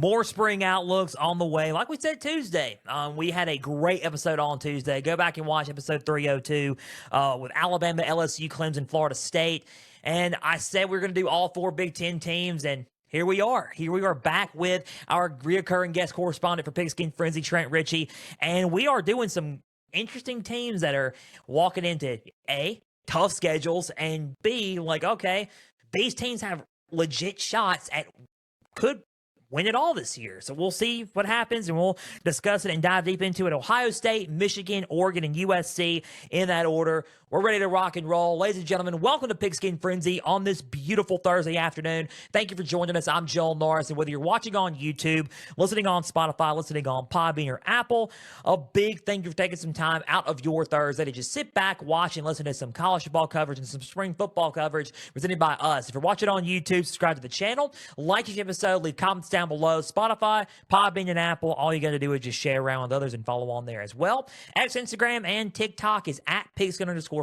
More spring outlooks on the way. Like we said Tuesday, we had a great episode on Tuesday. Go back and watch episode 302 with Alabama, LSU, Clemson, Florida State. And I said we are going to do all four Big Ten teams, and here we are. Here we are back with our reoccurring guest correspondent for Pigskin Frenzy, Trent Ritchie. And we are doing some interesting teams that are walking into A, tough schedules, and B, like, okay, these teams have legit shots at could win it all this year. So we'll see what happens, and we'll discuss it and dive deep into it. Ohio State, Michigan, Oregon, and USC in that order. We're ready to rock and roll. Ladies and gentlemen, welcome to Pigskin Frenzy on this beautiful Thursday afternoon. Thank you for joining us. I'm Joel Norris, and whether you're watching on YouTube, listening on Spotify, listening on Podbean or Apple, a big thank you for taking some time out of your Thursday to just sit back, watch, and listen to some college football coverage and some spring football coverage presented by us. If you're watching on YouTube, subscribe to the channel, like each episode, leave comments down below. Spotify, Podbean, and Apple, all you got to do is just share around with others and follow on there as well. X, Instagram, and TikTok is at Pigskin_Frenzy.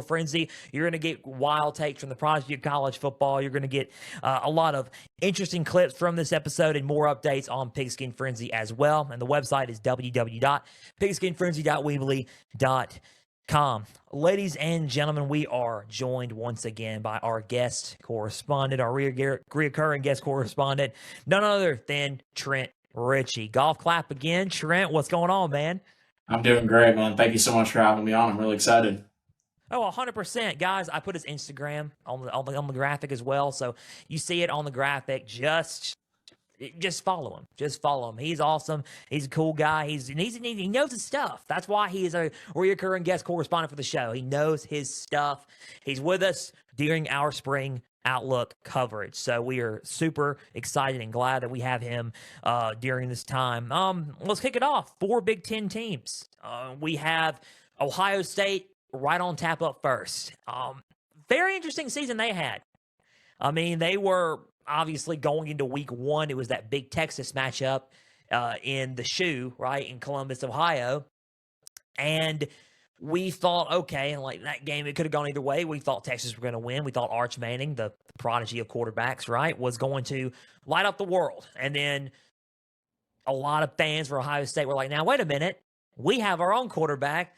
You're going to get wild takes from the prodigy of college football. You're going to get a lot of interesting clips from this episode and more updates on Pigskin Frenzy as well. And the website is www.pigskinfrenzy.weebly.com. Ladies and gentlemen, we are joined once again by our guest correspondent, our reoccurring guest correspondent, none other than Trent Ritchie. Golf clap again. Trent, what's going on, man? I'm doing great, man. Thank you so much for having me on. I'm really excited. Oh, 100%. Guys, I put his Instagram on the graphic as well, so you see it on the graphic. Just follow him. Just follow him. He's awesome. He's a cool guy. He knows his stuff. That's why he is a recurring guest correspondent for the show. He knows his stuff. He's with us during our spring outlook coverage. So we are super excited and glad that we have him during this time. Let's kick it off. 4 Big Ten teams. We have Ohio State right on tap up first. Very interesting season they had. I mean, they were obviously going into week 1. It was that big Texas matchup in the shoe, right, in Columbus, Ohio. And we thought, okay, like that game, it could have gone either way. We thought Texas were going to win. We thought Arch Manning, the prodigy of quarterbacks, right, was going to light up the world. And then a lot of fans for Ohio State were like, now, wait a minute. We have our own quarterback.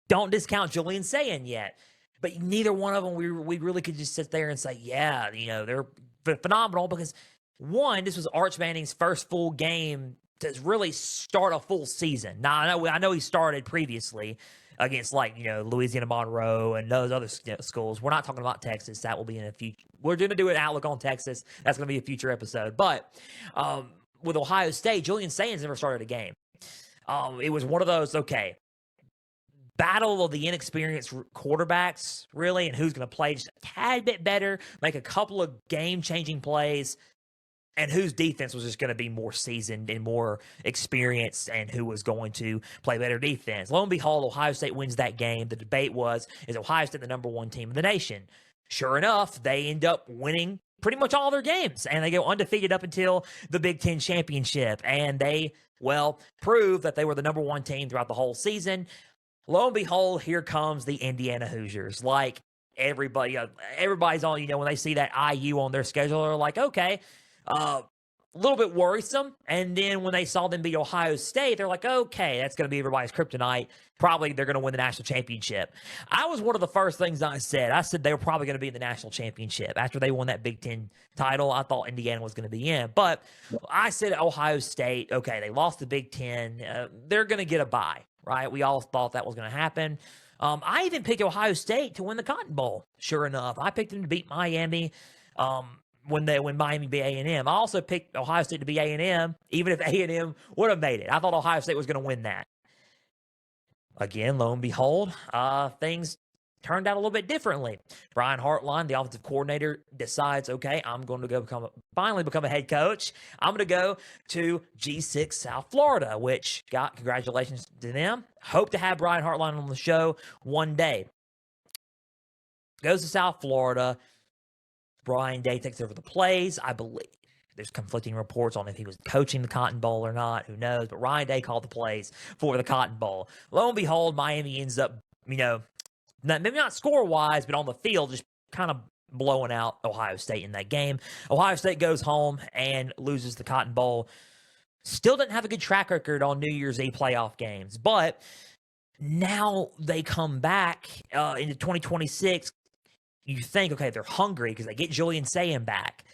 Don't discount Julian Sayin yet. But neither one of them, we really could just sit there and say, yeah, you know, they're phenomenal because, one, this was Arch Manning's first full game to really start a full season. Now, I know he started previously against, like, you know, Louisiana Monroe and those other schools. We're not talking about Texas. That will be in a future. We're going to do an outlook on Texas. That's going to be a future episode. But with Ohio State, Julian Sayin's never started a game. It was one of those, okay, battle of the inexperienced quarterbacks, really, and who's going to play just a tad bit better, make a couple of game-changing plays, and whose defense was just going to be more seasoned and more experienced, and who was going to play better defense. Lo and behold, Ohio State wins that game. The debate was, is Ohio State the number 1 team in the nation? Sure enough, they end up winning pretty much all their games, and they go undefeated up until the Big Ten championship, and they, well, prove that they were the number 1 team throughout the whole season. Lo and behold, here comes the Indiana Hoosiers. Like, everybody's on, you know, when they see that IU on their schedule, they're like, okay, a little bit worrisome. And then when they saw them beat Ohio State, they're like, okay, that's going to be everybody's kryptonite. Probably they're going to win the national championship. I was one of the first things I said they were probably going to be in the national championship. After they won that Big Ten title, I thought Indiana was going to be in. But I said Ohio State, okay, they lost the Big Ten. They're going to get a bye. Right? We all thought that was going to happen. I even picked Ohio State to win the Cotton Bowl. Sure enough, I picked them to beat Miami when Miami beat A&M. I also picked Ohio State to beat A&M, even if A&M would have made it. I thought Ohio State was going to win that. Again, lo and behold, things turned out a little bit differently. Brian Hartline, the offensive coordinator, decides, okay, I'm going to go finally become a head coach. I'm going to go to G6 South Florida, which congratulations to them. Hope to have Brian Hartline on the show one day. Goes to South Florida. Brian Day takes over the plays, I believe. There's conflicting reports on if he was coaching the Cotton Bowl or not. Who knows? But Ryan Day called the plays for the Cotton Bowl. Lo and behold, Miami ends up, you know, maybe not score-wise, but on the field, just kind of blowing out Ohio State in that game. Ohio State goes home and loses the Cotton Bowl Still didn't have a good track record on New Year's Eve playoff games, but now they come back into 2026. You think, okay, they're hungry because they get Julian Sayin back.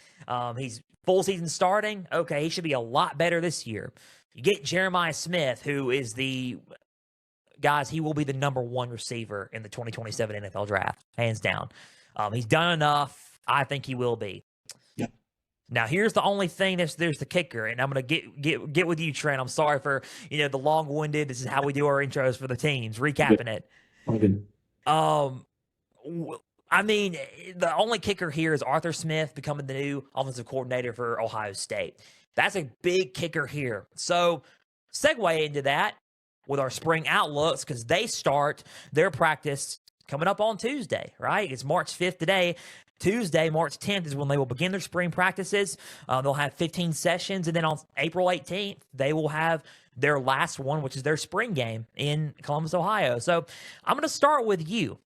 He's full season starting. Okay, he should be a lot better this year. You get Jeremiah Smith, who is he will be the number one receiver in the 2027 NFL draft, hands down. He's done enough. I think he will be. Yeah. Now, here's the only thing. There's the kicker, and I'm gonna get with you, Trent. I'm sorry for the long-winded. This is how we do our intros for the teams, recapping it. Good. I mean, the only kicker here is Arthur Smith becoming the new offensive coordinator for Ohio State. That's a big kicker here. So, segue into that with our spring outlooks, because they start their practice coming up on Tuesday, right? It's March 5th today. Tuesday, March 10th is when they will begin their spring practices. They'll have 15 sessions, and then on April 18th, they will have their last one, which is their spring game in Columbus, Ohio. So I'm going to start with you.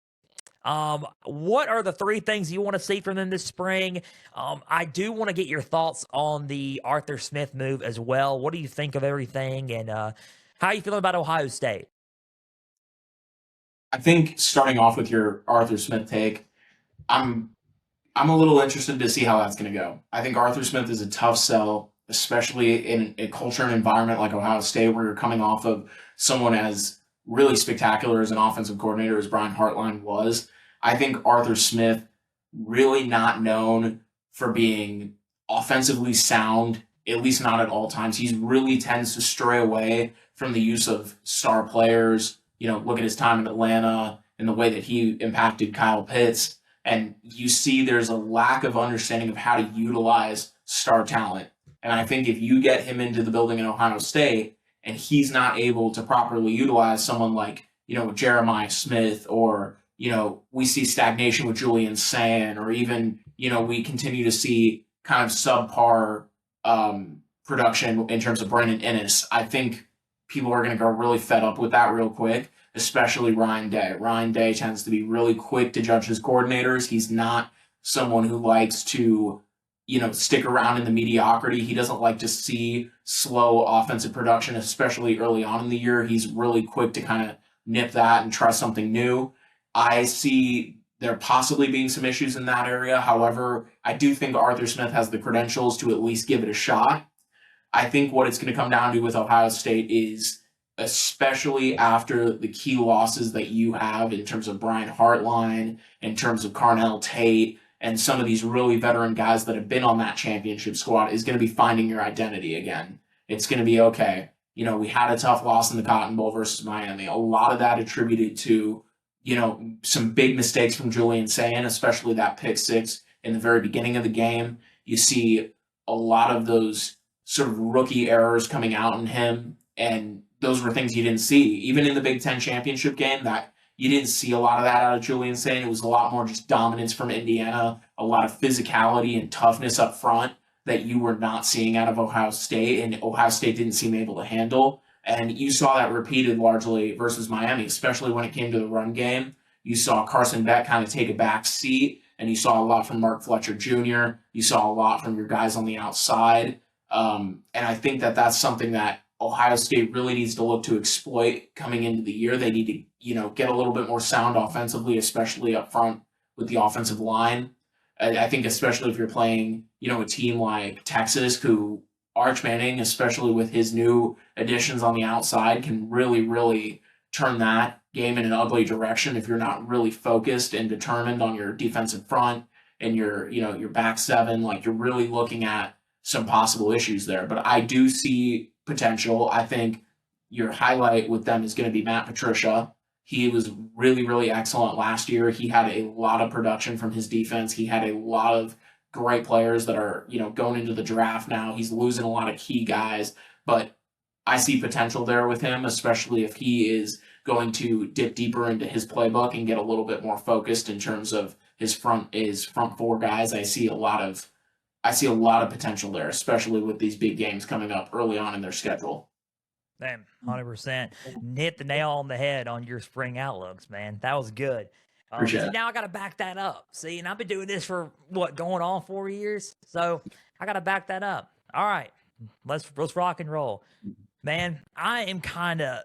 What are the three things you want to see from them this spring? I do want to get your thoughts on the Arthur Smith move as well. What do you think of everything, and how are you feeling about Ohio State? I think starting off with your Arthur Smith take, I'm a little interested to see how that's going to go. I think Arthur Smith is a tough sell, especially in a culture and environment like Ohio State, where you're coming off of someone as really spectacular as an offensive coordinator as Brian Hartline was. I think Arthur Smith, really not known for being offensively sound, at least not at all times. He really tends to stray away from the use of star players. Look at his time in Atlanta and the way that he impacted Kyle Pitts. And you see there's a lack of understanding of how to utilize star talent. And I think if you get him into the building in Ohio State and he's not able to properly utilize someone like, Jeremiah Smith, or, we see stagnation with Julian Sayin, or even, we continue to see kind of subpar production in terms of Brandon Ennis, I think people are going to go really fed up with that real quick, especially Ryan Day. Ryan Day tends to be really quick to judge his coordinators. He's not someone who likes to, stick around in the mediocrity. He doesn't like to see slow offensive production, especially early on in the year. He's really quick to kind of nip that and try something new. I see there possibly being some issues in that area. However, I do think Arthur Smith has the credentials to at least give it a shot. I think what it's going to come down to with Ohio State is, especially after the key losses that you have in terms of Brian Hartline, in terms of Carnell Tate, and some of these really veteran guys that have been on that championship squad, is going to be finding your identity again. It's going to be, okay, we had a tough loss in the Cotton Bowl versus Miami. A lot of that attributed to, some big mistakes from Julian Sayin, especially that pick six in the very beginning of the game. You see a lot of those sort of rookie errors coming out in him, and those were things you didn't see. Even in the Big Ten championship game, that you didn't see a lot of that out of Julian Sayin. It was a lot more just dominance from Indiana, a lot of physicality and toughness up front that you were not seeing out of Ohio State, and Ohio State didn't seem able to handle. And you saw that repeated largely versus Miami, especially when it came to the run game. You saw Carson Beck kind of take a back seat, and you saw a lot from Mark Fletcher Jr. You saw a lot from your guys on the outside. And I think that that's something that Ohio State really needs to look to exploit coming into the year. They need to, get a little bit more sound offensively, especially up front with the offensive line. I think especially if you're playing, a team like Texas, who Arch Manning, especially with his new additions on the outside, can really, really turn that game in an ugly direction if you're not really focused and determined on your defensive front and your back seven. Like, you're really looking at some possible issues there. But I do see potential. I think your highlight with them is going to be Matt Patricia. He was really, really excellent last year. He had a lot of production from his defense. He had a lot of great players that are, going into the draft now. He's losing a lot of key guys, but I see potential there with him, especially if he is going to dip deeper into his playbook and get a little bit more focused in terms of his front four guys. I see a lot of potential there, especially with these big games coming up early on in their schedule. Damn, 100%. Hit the nail on the head on your spring outlooks, man. That was good. Appreciate it. Now I got to back that up. See, and I've been doing this for, going on 4 years? So I got to back that up. All right, Let's rock and roll, man. I am kind of,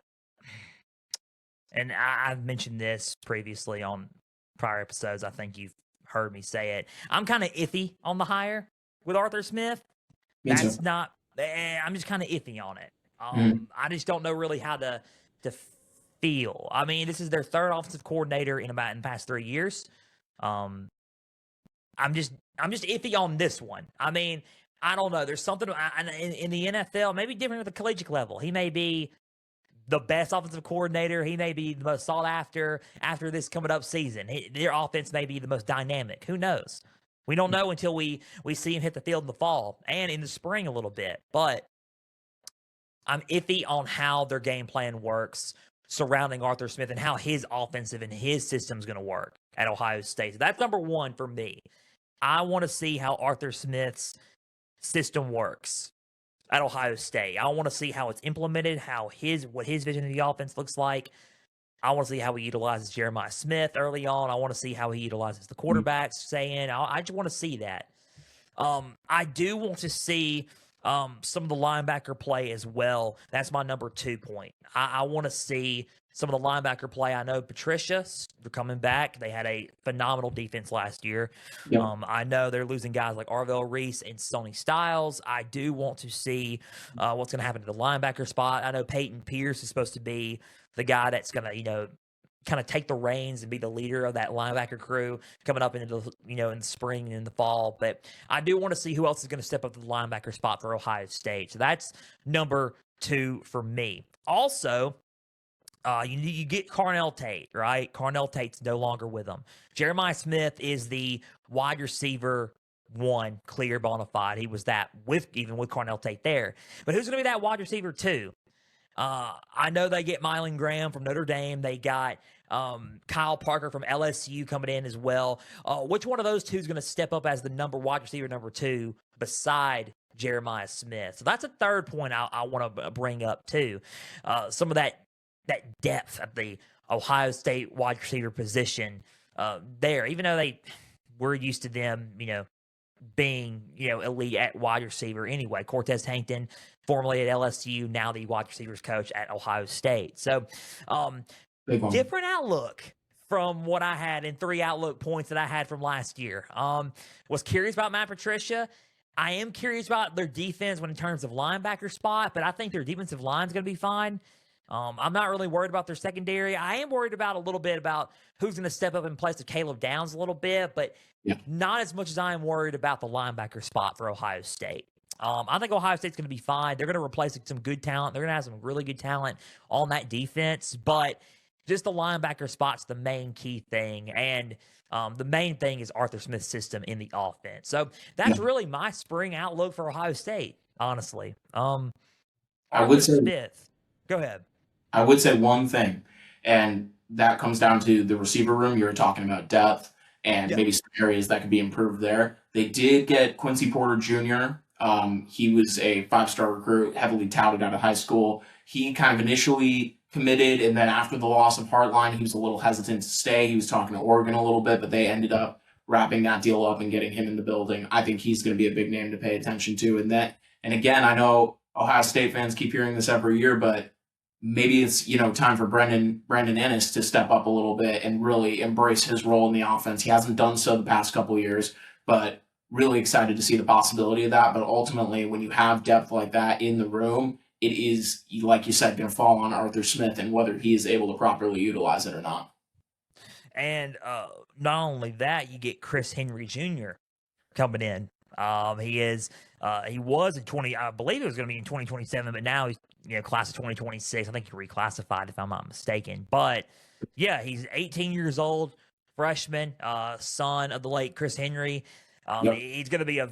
and I've mentioned this previously on prior episodes. I think you've heard me say it. I'm kind of iffy on the hire with Arthur Smith. Me too. That's not. I'm just kind of iffy on it. Mhm. I just don't know really how to feel. I mean, this is their third offensive coordinator in the past 3 years. Um, I'm just iffy on this one. I mean, I don't know. There's something in the NFL, maybe different at the collegiate level. He may be the best offensive coordinator. He may be the most sought after this coming up season. Their offense may be the most dynamic. Who knows? We don't know until we see him hit the field in the fall and in the spring a little bit. But I'm iffy on how their game plan works surrounding Arthur Smith and how his offensive and his system is going to work at Ohio State. So that's number one for me. I want to see how Arthur Smith's system works at Ohio State. I want to see how it's implemented, what his vision of the offense looks like. I want to see how he utilizes Jeremiah Smith early on. I want to see how he utilizes the quarterbacks. I just want to see that. I do want to see some of the linebacker play as well. That's my number 2 point. I want to see some of the linebacker play. I know Patricia, they're coming back. They had a phenomenal defense last year. Yep. I know they're losing guys like Arvell Reese and Sony Styles. I do want to see what's going to happen to the linebacker spot. I know Peyton Pierce is supposed to be the guy that's going to, kind of take the reins and be the leader of that linebacker crew coming up into the, in the spring and in the fall. But I do want to see who else is going to step up to the linebacker spot for Ohio State. So that's number 2 for me. Also, you get Carnell Tate, right? Carnell Tate's no longer with them. Jeremiah Smith is the wide receiver 1, clear bona fide. He was that even with Carnell Tate there. But who's going to be that wide receiver 2? I know they get Mylan Graham from Notre Dame. They got Kyle Parker from LSU coming in as well. Which one of those two is going to step up as the wide receiver number 2 beside Jeremiah Smith? So that's a third point I want to bring up too. Some of that depth at the Ohio State wide receiver position there, even though we're used to them, being, elite at wide receiver anyway. Cortez Hankton, formerly at LSU, now the wide receivers coach at Ohio State. So, different outlook from what I had in 3 outlook points that I had from last year. Was curious about Matt Patricia. I am curious about their defense in terms of linebacker spot, but I think their defensive line is going to be fine. I'm not really worried about their secondary. I am worried about a little bit about who's going to step up in place of Caleb Downs a little bit, but not as much as I am worried about the linebacker spot for Ohio State. I think Ohio State's going to be fine. They're going to replace some good talent. They're going to have some really good talent on that defense, but just the linebacker spot's the main key thing, and the main thing is Arthur Smith's system in the offense. So that's really my spring outlook for Ohio State, honestly. I would say Smith. Go ahead. I would say one thing, and that comes down to the receiver room. You were talking about depth and maybe some areas that could be improved there. They did get Quincy Porter Jr. He was a 5-star recruit, heavily touted out of high school. He kind of initially committed, and then after the loss of Hartline, he was a little hesitant to stay. He was talking to Oregon a little bit, but they ended up wrapping that deal up and getting him in the building. I think he's going to be a big name to pay attention to. And again, I know Ohio State fans keep hearing this every year, but maybe it's, time for Brandon Ennis to step up a little bit and really embrace his role in the offense. He hasn't done so the past couple of years, but really excited to see the possibility of that. But ultimately, when you have depth like that in the room, it is, like you said, going to fall on Arthur Smith and whether he is able to properly utilize it or not. And not only that, you get Chris Henry Jr. coming in. He was in 20, I believe it was going to be in 2027, but now he's, class of 2026. I think he reclassified if I'm not mistaken. But yeah, he's 18 years old, freshman, son of the late Chris Henry. He's going to be I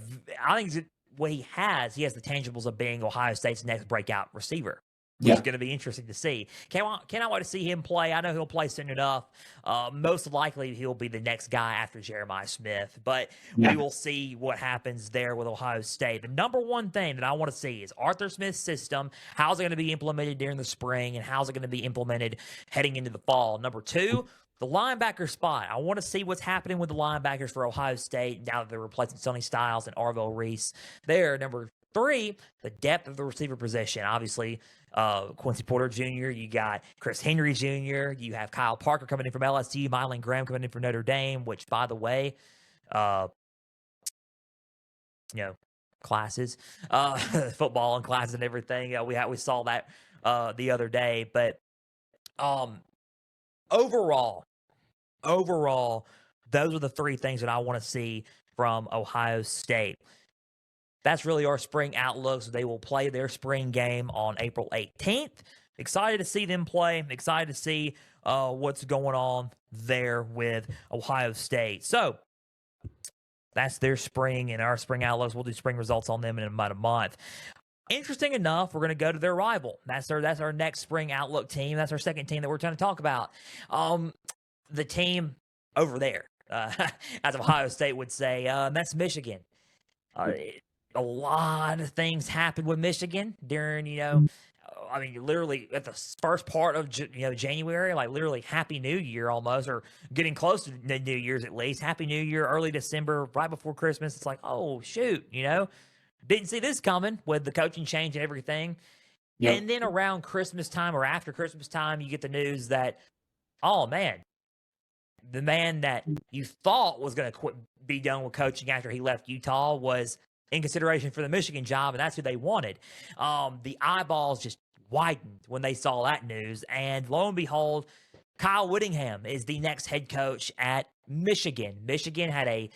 think what he has the tangibles of being Ohio State's next breakout receiver, which is going to be interesting to see. Cannot wait to see him play. I know he'll play soon enough. Most likely he'll be the next guy after Jeremiah Smith, but we will see what happens there with Ohio State. The number one thing that I want to see is Arthur Smith's system. How's it going to be implemented during the spring, and how's it going to be implemented heading into the fall? Number 2, the linebacker spot. I want to see what's happening with the linebackers for Ohio State now that they're replacing Sonny Styles and Arvell Reese. There, number 3, the depth of the receiver position. Obviously, Quincy Porter Jr., you got Chris Henry Jr., you have Kyle Parker coming in from LSU, Mylan Graham coming in from Notre Dame, which, by the way, uh, you know, classes, football and classes and everything. We saw that the other day. But overall, those are the 3 things that I want to see from Ohio State. That's really our spring outlook. So they will play their spring game on April 18th. Excited to see them play. Excited to see what's going on there with Ohio State. So that's their spring and our spring outlooks. We'll do spring results on them in about a month. Interesting enough, we're going to go to their rival. That's our next spring outlook team. That's our second team that we're trying to talk about. The team over there, as Ohio State would say, that's Michigan. A lot of things happened with Michigan during, literally at the first part of January, like literally Happy New Year almost, or getting close to New Year's at least. Happy New Year, early December, right before Christmas. It's like, oh shoot, didn't see this coming with the coaching change and everything. Yep. And then around Christmas time or after Christmas time, you get the news that, oh man, the man that you thought was going to be done with coaching after he left Utah was in consideration for the Michigan job, and that's who they wanted. The eyeballs just widened when they saw that news, and lo and behold, Kyle Whittingham is the next head coach at Michigan. Michigan had an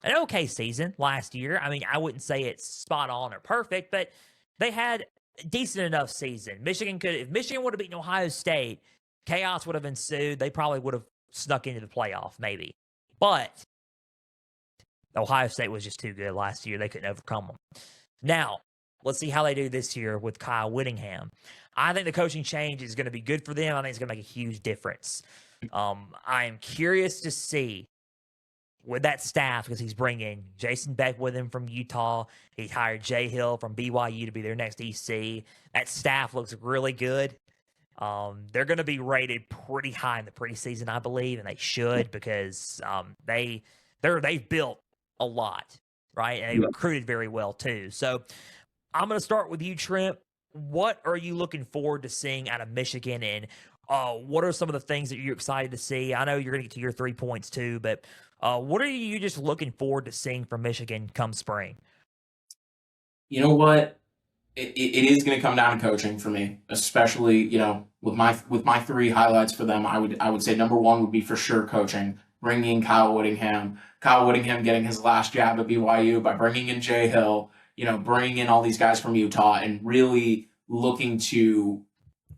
okay season last year. I mean, I wouldn't say it's spot on or perfect, but they had a decent enough season. If Michigan would have beaten Ohio State, chaos would have ensued. They probably would have snuck into the playoff, maybe. But Ohio State was just too good last year. They couldn't overcome them. Now, let's see how they do this year with Kyle Whittingham. I think the coaching change is going to be good for them. I think it's going to make a huge difference. I am curious to see with that staff, because he's bringing Jason Beck with him from Utah. He hired Jay Hill from BYU to be their next EC. That staff looks really good. They're going to be rated pretty high in the preseason, I believe, and they should, because they've built a lot, right? And they recruited very well too. So I'm going to start with you, Trent. What are you looking forward to seeing out of Michigan, and what are some of the things that you're excited to see? I know you're going to get to your 3 points too, but what are you just looking forward to seeing from Michigan come spring? You know what? It is going to come down to coaching for me, especially, with my 3 highlights for them. I would say number 1 would be for sure coaching, bringing in Kyle Whittingham getting his last jab at BYU by bringing in Jay Hill, bringing in all these guys from Utah, and really looking to,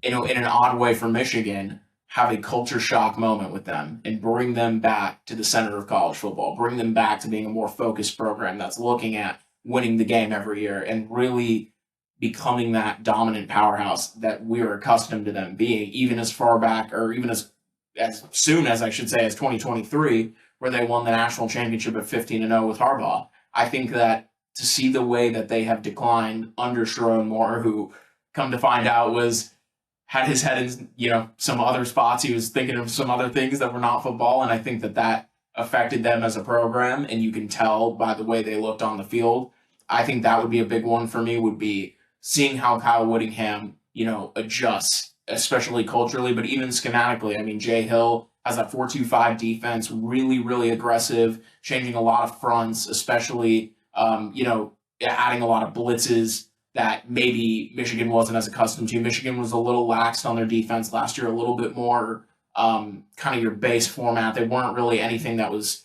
in an odd way for Michigan, have a culture shock moment with them and bring them back to the center of college football, bring them back to being a more focused program that's looking at winning the game every year and really becoming that dominant powerhouse that we're accustomed to them being, even as far back, or even as soon as, I should say, as 2023, where they won the national championship at 15-0 with Harbaugh. I think that to see the way that they have declined under Sharon Moore, who, come to find out, had his head in some other spots. He was thinking of some other things that were not football, and I think that affected them as a program, and you can tell by the way they looked on the field. I think that would be a big one for me, would be seeing how Kyle Whittingham, adjusts, especially culturally, but even schematically. I mean, Jay Hill has that 4-2-5 defense, really, really aggressive, changing a lot of fronts, especially, adding a lot of blitzes that maybe Michigan wasn't as accustomed to. Michigan was a little laxed on their defense last year, a little bit more kind of your base format. They weren't really anything that was,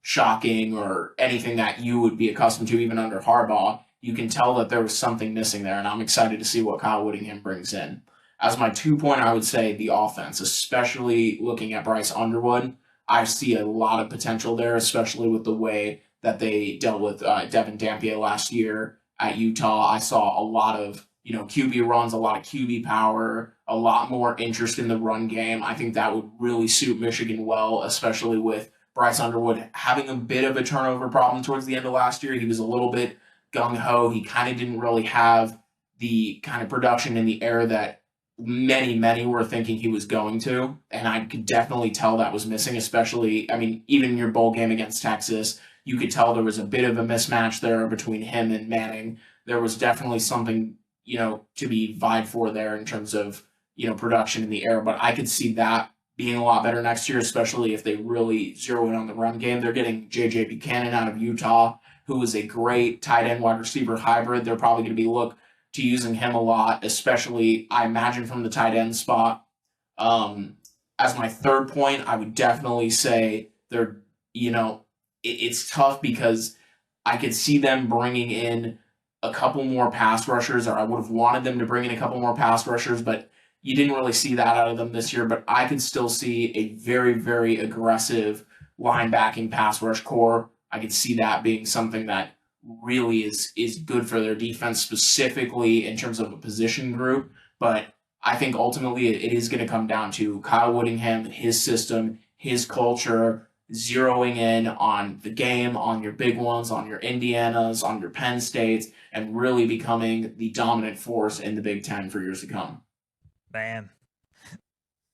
shocking or anything that you would be accustomed to even under Harbaugh. You can tell that there was something missing there, and I'm excited to see what Kyle Whittingham brings in. As my 2 point, I would say the offense, especially looking at Bryce Underwood. I see a lot of potential there, especially with the way that they dealt with Devin Dampier last year at Utah. I saw a lot of, QB runs, a lot of QB power, a lot more interest in the run game. I think that would really suit Michigan well, especially with Bryce Underwood having a bit of a turnover problem towards the end of last year. He was a little bit gung-ho. He kind of didn't really have the kind of production in the air that many were thinking he was going to. And I could definitely tell that was missing, especially, even in your bowl game against Texas, you could tell there was a bit of a mismatch there between him and Manning. There was definitely something, to be vied for there in terms of, production in the air. But I could see that being a lot better next year, especially if they really zero in on the run game. They're getting J.J. Buchanan out of Utah, who is a great tight end wide receiver hybrid. They're probably going to be look to using him a lot, especially, I imagine, from the tight end spot. As my third point, I would definitely say it's tough because I could see them bringing in a couple more pass rushers, or I would have wanted them to bring in a couple more pass rushers, but you didn't really see that out of them this year. But I could still see a very, very aggressive linebacking pass rush core. I could see that being something that really is good for their defense, specifically in terms of a position group. But I think ultimately it is going to come down to Kyle Whittingham, his system, his culture, zeroing in on the game, on your big ones, on your Indianas, on your Penn States, and really becoming the dominant force in the Big Ten for years to come. Man,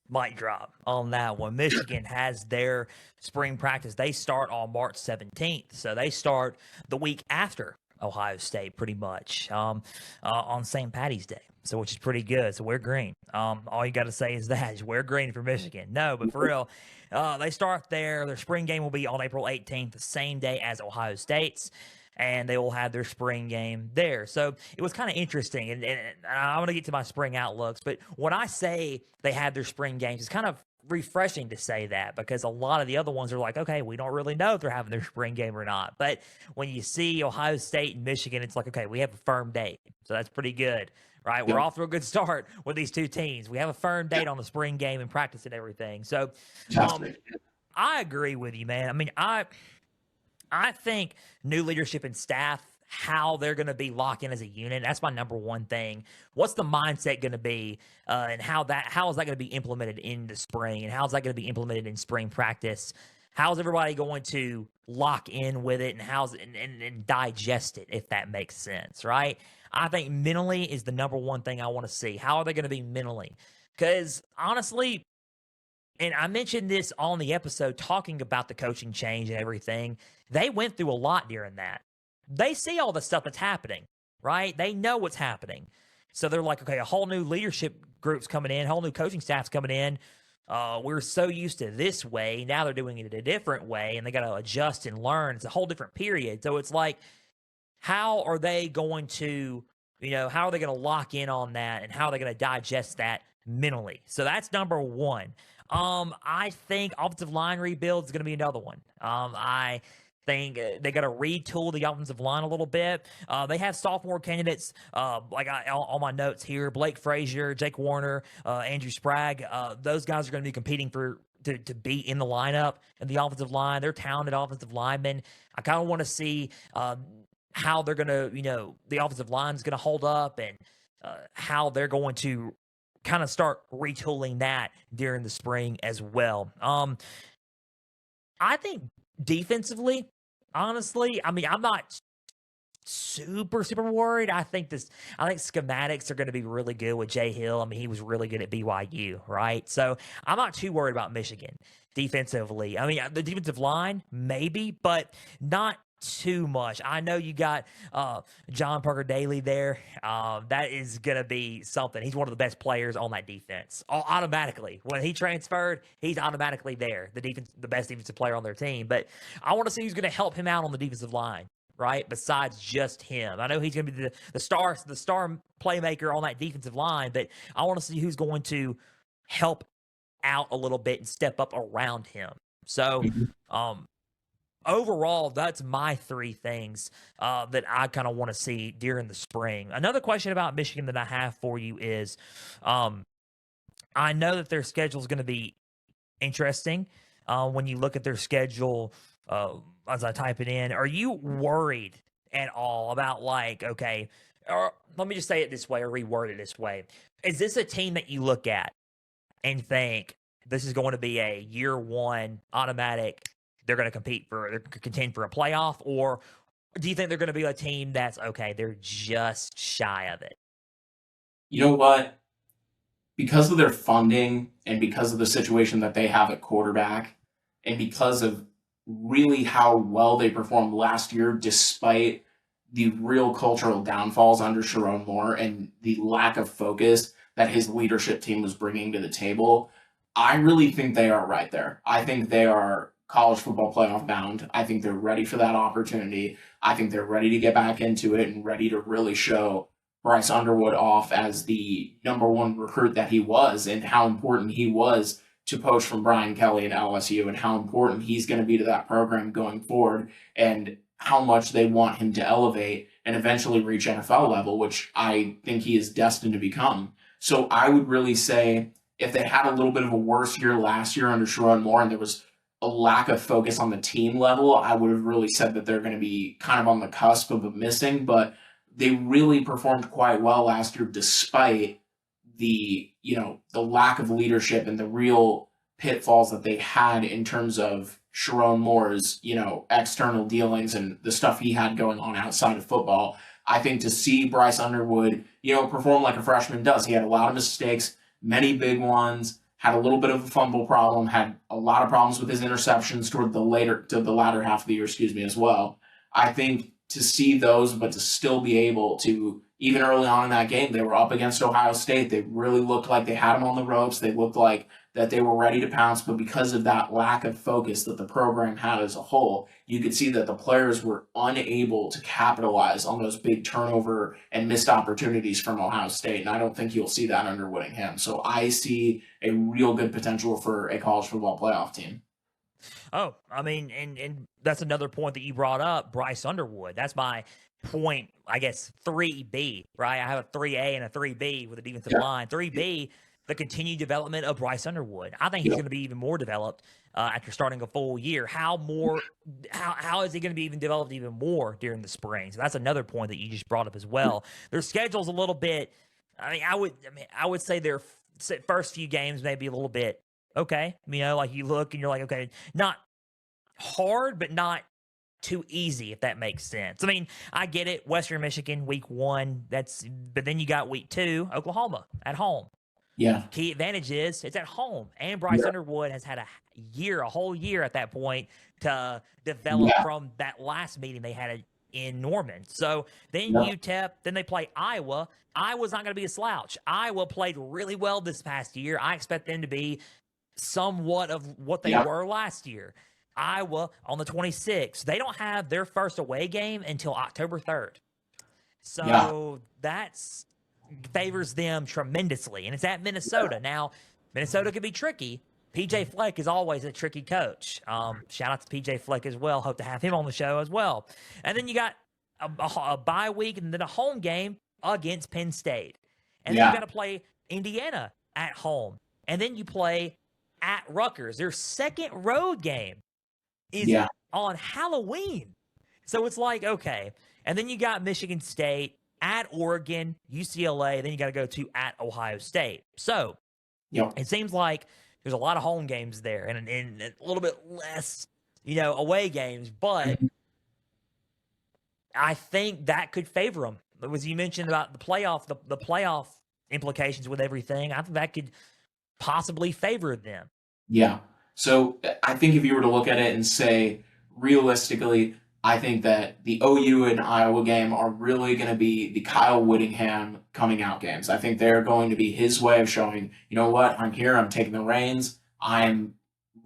mic drop on that one. Michigan has their spring practice. They start on March 17th, so they start the week after Ohio State, pretty much, on St. Patty's Day. So, which is pretty good. So we're green. All you got to say is that we're green for Michigan. No, but for real, they start there. Their spring game will be on April 18th, the same day as Ohio State's, and they will have their spring game there. So it was kind of interesting, and I'm going to get to my spring outlooks, but when I say they had their spring games, it's kind of refreshing to say that, because a lot of the other ones are like, okay, we don't really know if they're having their spring game or not. But when you see Ohio State and Michigan, it's like, okay, we have a firm date. So that's pretty good, right? We're off to a good start with these two teams. We have a firm date on the spring game and practice and everything. So I agree with you, man. I mean, I think new leadership and staff, how they're going to be locked in as a unit, that's my number one thing. What's the mindset going to be, and how is that going to be implemented in the spring, and how is that going to be implemented in spring practice? How's everybody going to lock in with it, and digest it, if that makes sense, right? I think mentally is the number one thing I want to see. How are they going to be mentally? Because honestly, and I mentioned this on the episode talking about the coaching change and everything, they went through a lot during that. They see all the stuff that's happening, right? They know what's happening. So they're like, okay, a whole new leadership group's coming in, whole new coaching staff's coming in. We're so used to this way. Now they're doing it a different way, and they got to adjust and learn. It's a whole different period. So it's like, how are they going to, how are they going to lock in on that, and how are they going to digest that mentally? So that's number one. I think offensive line rebuild is going to be another one. I think they got to retool the offensive line a little bit. They have sophomore candidates, on my notes here: Blake Frazier, Jake Warner, Andrew Sprague. Those guys are going to be competing to be in the lineup in the offensive line. They're talented offensive linemen. I kind of want to see how they're going to, the offensive line is going to hold up, and how they're going to kind of start retooling that during the spring as well. I think defensively, honestly, I mean, I'm not super worried. I think schematics are going to be really good with Jay Hill. I mean, he was really good at BYU, right? So I'm not too worried about Michigan defensively. I mean, the defensive line, maybe, but not too much. I know you got John Parker Daly there. That is going to be something. He's one of the best players on that defense. Automatically. When he transferred, he's automatically there. The best defensive player on their team. But I want to see who's going to help him out on the defensive line, right? Besides just him. I know he's going to be the star playmaker on that defensive line, but I want to see who's going to help out a little bit and step up around him. So, overall, that's my three things that I kind of want to see during the spring. Another question about Michigan that I have for you is, I know that their schedule is going to be interesting. When you look at their schedule, as I type it in, are you worried at all about, like, okay, or let me just say it this way or reword it this way. Is this a team that you look at and think this is going to be a year one automatic, they're going to contend for a playoff? Or do you think they're going to be a team that's, okay, they're just shy of it? You know what? Because of their funding and because of the situation that they have at quarterback, and because of really how well they performed last year despite the real cultural downfalls under Sharon Moore and the lack of focus that his leadership team was bringing to the table. I really think they are right there. I think they are college football playoff bound. I think they're ready for that opportunity. I think they're ready to get back into it and ready to really show Bryce Underwood off as the number one recruit that he was and how important he was to poach from Brian Kelly at LSU and how important he's going to be to that program going forward and how much they want him to elevate and eventually reach NFL level, which I think he is destined to become. So I would really say if they had a little bit of a worse year last year under Sharon Moore and there was a lack of focus on the team level, I would have really said that they're going to be kind of on the cusp of a missing, but they really performed quite well last year despite the, the lack of leadership and the real pitfalls that they had in terms of Sharon Moore's, external dealings and the stuff he had going on outside of football. I think to see Bryce Underwood, perform like a freshman does. He had a lot of mistakes, many big ones, had a little bit of a fumble problem, had a lot of problems with his interceptions toward the latter half of the year, as well. I think to see those, but to still be able to, even early on in that game, they were up against Ohio State. They really looked like they had them on the ropes. They looked like that they were ready to pounce, but because of that lack of focus that the program had as a whole, you could see that the players were unable to capitalize on those big turnover and missed opportunities from Ohio State, and I don't think you'll see that under Whittingham. So I see a real good potential for a college football playoff team. Oh, I mean, and that's another point that you brought up, Bryce Underwood. That's my point, I guess, 3B, right? I have a 3A and a 3B with a defensive line. 3B, the continued development of Bryce Underwood. I think he's going to be even more developed after starting a full year. How is he going to be even developed even more during the spring? So that's another point that you just brought up as well. Their schedule's a little bit. I would say their first few games may be a little bit okay. Like you look and you're like, okay, not hard, but not too easy, if that makes sense. I get it. Western Michigan, week 1, but then you got week 2, Oklahoma at home. Yeah. Key advantage is it's at home. And Bryce Underwood has had a whole year at that point to develop from that last meeting they had in Norman. So then UTEP, then they play Iowa. Iowa's not going to be a slouch. Iowa played really well this past year. I expect them to be somewhat of what they were last year. Iowa on the 26th. They don't have their first away game until October 3rd. So that's favors them tremendously. And it's at Minnesota. Now, Minnesota could be tricky. PJ Fleck is always a tricky coach. Shout out to PJ Fleck as well. Hope to have him on the show as well. And then you got a bye week and then a home game against Penn State. And then you got to play Indiana at home. And then you play at Rutgers. Their second road game is on Halloween. So it's like, okay. And then you got Michigan State, at Oregon, UCLA, then you got to go to at Ohio State. So it seems like there's a lot of home games there and a little bit less, away games. But I think that could favor them. As you mentioned about the playoff implications with everything, I think that could possibly favor them. Yeah. So I think if you were to look at it and say, realistically, I think that the OU and Iowa game are really going to be the Kyle Whittingham coming out games. I think they're going to be his way of showing, you know what, I'm here, I'm taking the reins. I'm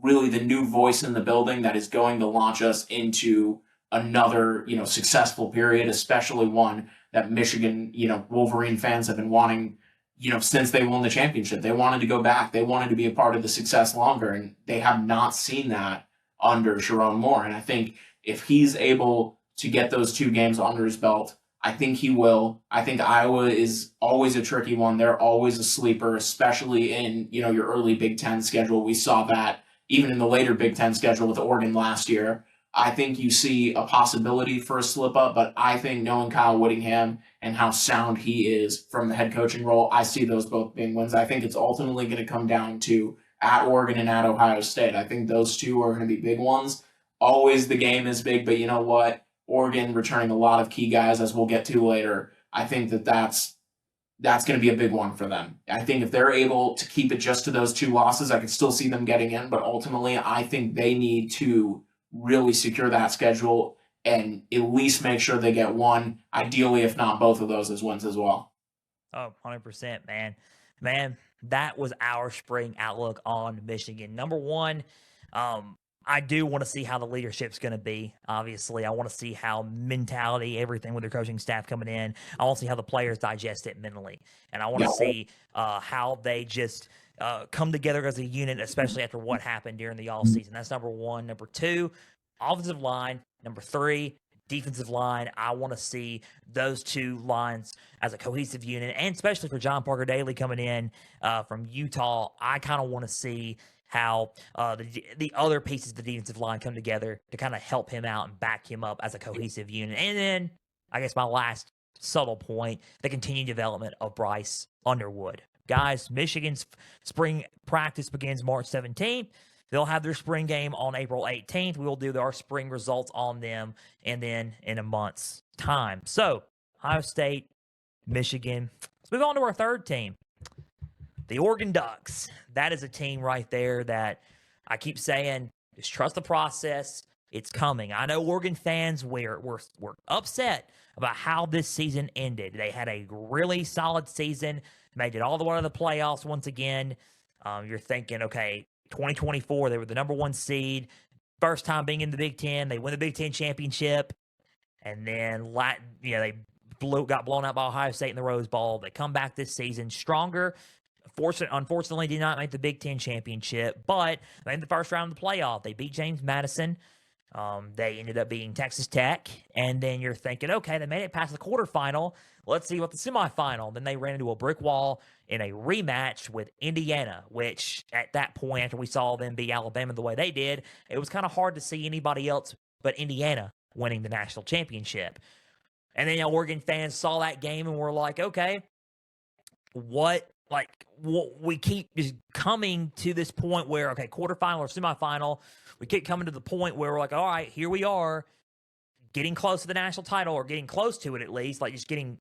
really the new voice in the building that is going to launch us into another, successful period, especially one that Michigan, Wolverine fans have been wanting, since they won the championship. They wanted to go back. They wanted to be a part of the success longer, and they have not seen that under Sharon Moore. And I think if he's able to get those 2 games under his belt, I think he will. I think Iowa is always a tricky one. They're always a sleeper, especially in, your early Big Ten schedule. We saw that even in the later Big Ten schedule with Oregon last year. I think you see a possibility for a slip up, but I think knowing Kyle Whittingham and how sound he is from the head coaching role, I see those both being wins. I think it's ultimately going to come down to at Oregon and at Ohio State. I think those 2 are going to be big ones. Always the game is big, but you know what? Oregon returning a lot of key guys, as we'll get to later. I think that's going to be a big one for them. I think if they're able to keep it just to those 2 losses, I can still see them getting in, but ultimately I think they need to really secure that schedule and at least make sure they get one, ideally, if not both of those, as wins as well. Oh, 100%, man. Man, that was our spring outlook on Michigan. Number one, I do want to see how the leadership's going to be. Obviously, I want to see how mentality, everything with their coaching staff coming in. I want to see how the players digest it mentally. And I want to see how they just come together as a unit, especially after what happened during the offseason. That's number one. Number two, offensive line. Number three, defensive line. I want to see those two lines as a cohesive unit, and especially for John Parker Daly coming in from Utah, I kind of want to see how the other pieces of the defensive line come together to kind of help him out and back him up as a cohesive unit. And then I guess my last subtle point, the continued development of Bryce Underwood. Guys, Michigan's spring practice begins March 17th. They'll have their spring game on April 18th. We will do our spring results on them, and then in a month's time. So, Ohio State, Michigan. Let's move on to our third team, the Oregon Ducks. That is a team right there that I keep saying, just trust the process. It's coming. I know Oregon fans were upset about how this season ended. They had a really solid season, made it all the way to the playoffs once again. You're thinking, okay, 2024, they were the number one seed. First time being in the Big Ten. They win the Big Ten championship. And then, they got blown out by Ohio State in the Rose Bowl. They come back this season stronger. Unfortunately, did not make the Big Ten championship, but made the first round of the playoff. They beat James Madison. They ended up beating Texas Tech. And then you're thinking, okay, they made it past the quarterfinal. Let's see what the semifinal. Then they ran into a brick wall in a rematch with Indiana, which at that point, after we saw them beat Alabama the way they did, it was kind of hard to see anybody else but Indiana winning the national championship. And then Oregon fans saw that game and were like, okay, we keep just coming to this point where, okay, quarterfinal or semifinal, we keep coming to the point where we're like, all right, here we are, getting close to the national title, or getting close to it at least, like just getting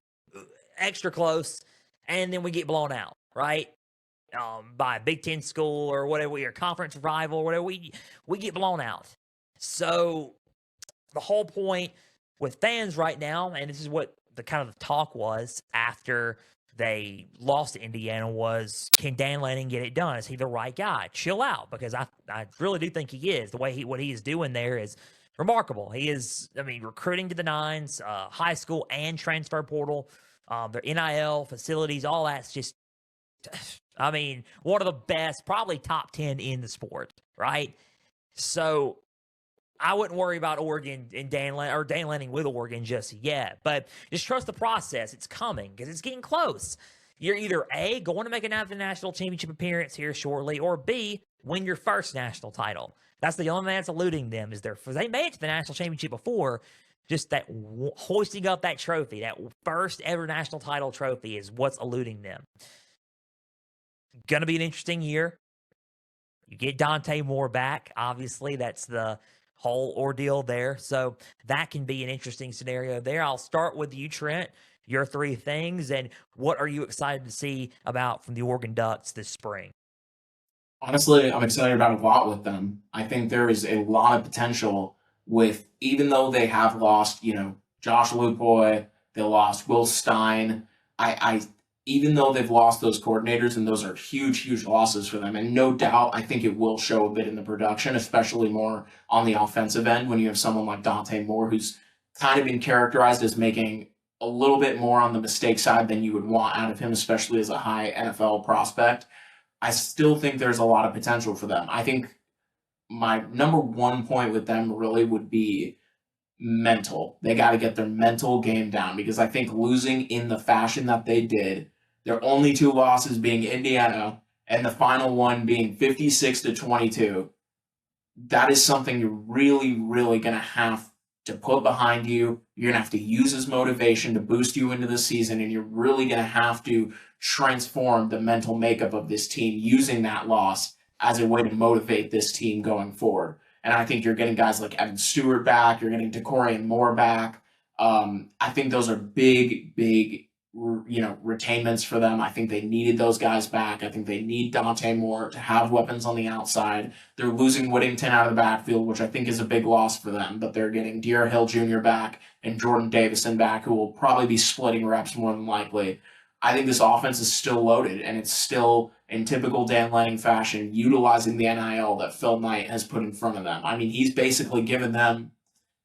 extra close, and then we get blown out, right? By a Big Ten school or whatever, or conference rival or whatever, we get blown out. So the whole point with fans right now, and this is what the kind of the talk was after they lost to Indiana, was, can Dan Lanning get it done? Is he the right guy? Chill out, because I really do think he is. The way what he is doing there is remarkable. He is, recruiting to the nines, high school and transfer portal, their NIL facilities, all that's just, one of the best, probably top 10 in the sport, right? So I wouldn't worry about Oregon and Dan Lanning with Oregon just yet, but just trust the process. It's coming because it's getting close. You're either A, going to make another national championship appearance here shortly, or B, win your first national title. That's the only thing that's eluding them, is they made it to the national championship before. Just that hoisting up that trophy, that first ever national title trophy, is what's eluding them. Going to be an interesting year. You get Dante Moore back. Obviously, that's the whole ordeal there. So that can be an interesting scenario there. I'll start with you, Trent. Your three things, and what are you excited to see about from the Oregon Ducks this spring? Honestly, I'm excited about a lot with them. I think there is a lot of potential with, even though they have lost, Josh Lupoy, they lost Will Stein. Even though they've lost those coordinators, and those are huge, huge losses for them, and no doubt, I think it will show a bit in the production, especially more on the offensive end when you have someone like Dante Moore, who's kind of been characterized as making a little bit more on the mistake side than you would want out of him, especially as a high NFL prospect. I still think there's a lot of potential for them. I think my number one point with them really would be mental. They got to get their mental game down, because I think losing in the fashion that they did, their only two losses being Indiana and the final one being 56-22, that is something you're really, really going to have to put behind you. You're going to have to use as motivation to boost you into the season, and you're really going to have to transform the mental makeup of this team using that loss as a way to motivate this team going forward. And I think you're getting guys like Evan Stewart back. You're getting DeCorian Moore back. I think those are big, big retainments for them. I think they needed those guys back. I think they need Dante Moore to have weapons on the outside. They're losing Whittington out of the backfield, which I think is a big loss for them, but they're getting De'Aaron Hill Jr. back and Jordan Davison back, who will probably be splitting reps more than likely. I think this offense is still loaded, and it's still, in typical Dan Lanning fashion, utilizing the NIL that Phil Knight has put in front of them. I mean, he's basically given them,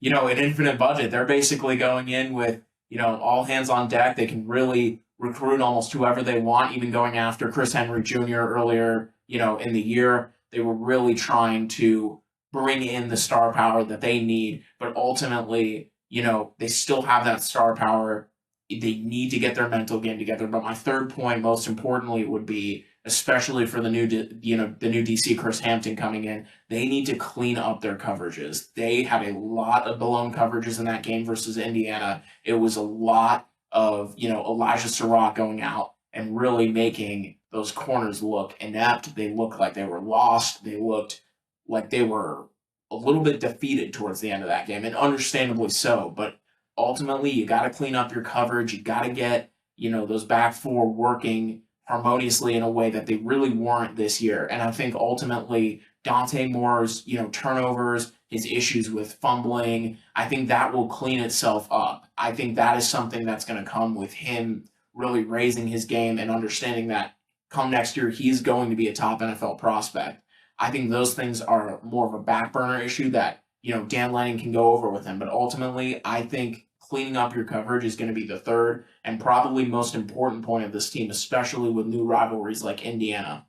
an infinite budget. They're basically going in with, all hands on deck. They can really recruit almost whoever they want, even going after Chris Henry Jr. earlier, in the year. They were really trying to bring in the star power that they need, but ultimately, they still have that star power. They need to get their mental game together. But my third point, most importantly, would be, especially for the new DC Chris Hampton coming in, they need to clean up their coverages. They had a lot of blown coverages in that game versus Indiana. It was a lot of, Elijah Surratt going out and really making those corners look inept. They looked like they were lost. They looked like they were a little bit defeated towards the end of that game, and understandably so. But ultimately, you got to clean up your coverage. You got to get, those back four working harmoniously in a way that they really weren't this year. And I think ultimately Dante Moore's, turnovers, his issues with fumbling, I think that will clean itself up. I think that is something that's going to come with him really raising his game and understanding that come next year, he's going to be a top NFL prospect. I think those things are more of a back burner issue that, Dan Lanning can go over with him. But ultimately, I think cleaning up your coverage is going to be the third and probably most important point of this team, especially with new rivalries like Indiana.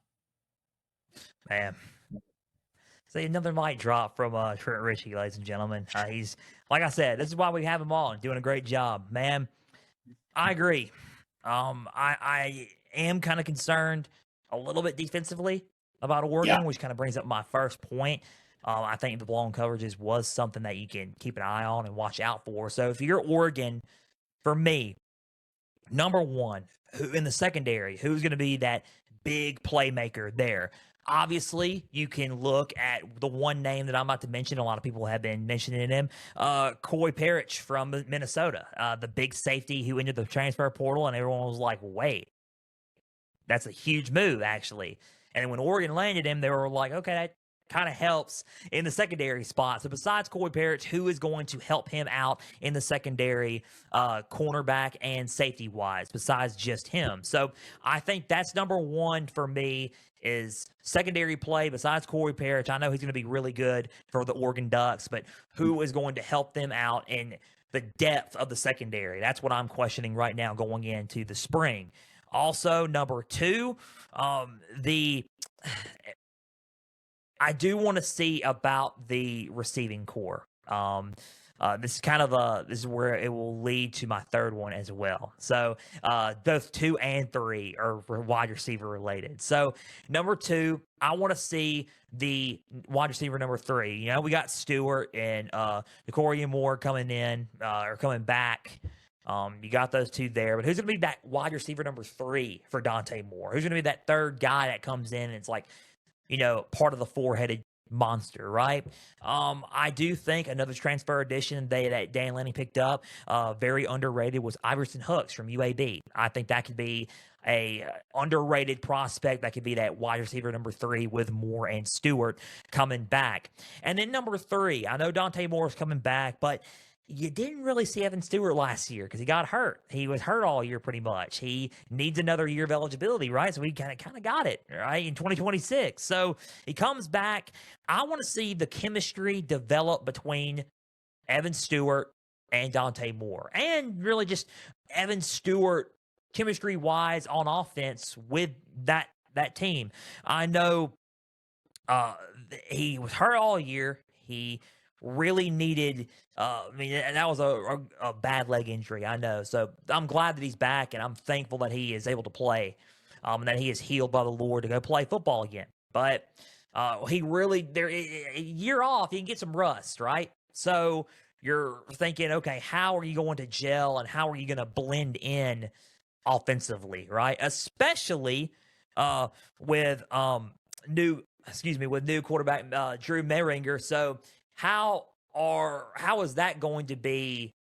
Man. See, another mic drop from Trent Ritchie, ladies and gentlemen. He's, like I said, this is why we have him on, doing a great job. Man, I agree. I am kind of concerned a little bit defensively about Oregon, which kind of brings up my first point. I think the blown coverages was something that you can keep an eye on and watch out for. So if you're Oregon, for me, number one, who in the secondary, who's going to be that big playmaker there? Obviously, you can look at the one name that I'm about to mention. A lot of people have been mentioning him, Coy Parrish from Minnesota, the big safety who entered the transfer portal, and everyone was like, wait, that's a huge move, actually. And when Oregon landed him, they were like, okay, that kind of helps in the secondary spot. So besides Coy Parrish, who is going to help him out in the secondary, cornerback and safety wise, besides just him? So I think that's number one for me, is secondary play besides Coy Parrish. I know he's going to be really good for the Oregon Ducks, but who is going to help them out in the depth of the secondary? That's what I'm questioning right now going into the spring. Also, number two, I do want to see about the receiving core. This is where it will lead to my third one as well. So both 2 and 3 are wide receiver related. So number 2, I want to see the wide receiver number 3. We got Stewart and Decoria Moore coming in or coming back. You got those two there, but who's going to be that wide receiver number 3 for Dante Moore? Who's going to be that third guy that comes in and it's like, part of the 4-headed monster, right? I do think another transfer addition that Dan Lanning picked up, very underrated, was Iverson Hooks from UAB. I think that could be a underrated prospect that could be that wide receiver number 3 with Moore and Stewart coming back. And then number 3, I know Dante Moore is coming back, but you didn't really see Evan Stewart last year because he got hurt. He was hurt all year pretty much. He needs another year of eligibility, right? So he kind of got it, right, in 2026. So he comes back. I want to see the chemistry develop between Evan Stewart and Dante Moore, and really just Evan Stewart chemistry-wise on offense with that team. I know he was hurt all year. He really needed, and that was a bad leg injury, I know. So I'm glad that he's back, and I'm thankful that he is able to play, and that he is healed by the Lord to go play football again. But he really, a year off, he can get some rust, right? So you're thinking, okay, how are you going to gel, and how are you going to blend in offensively, right? Especially with new quarterback Drew Mehringer. So how is that going to be,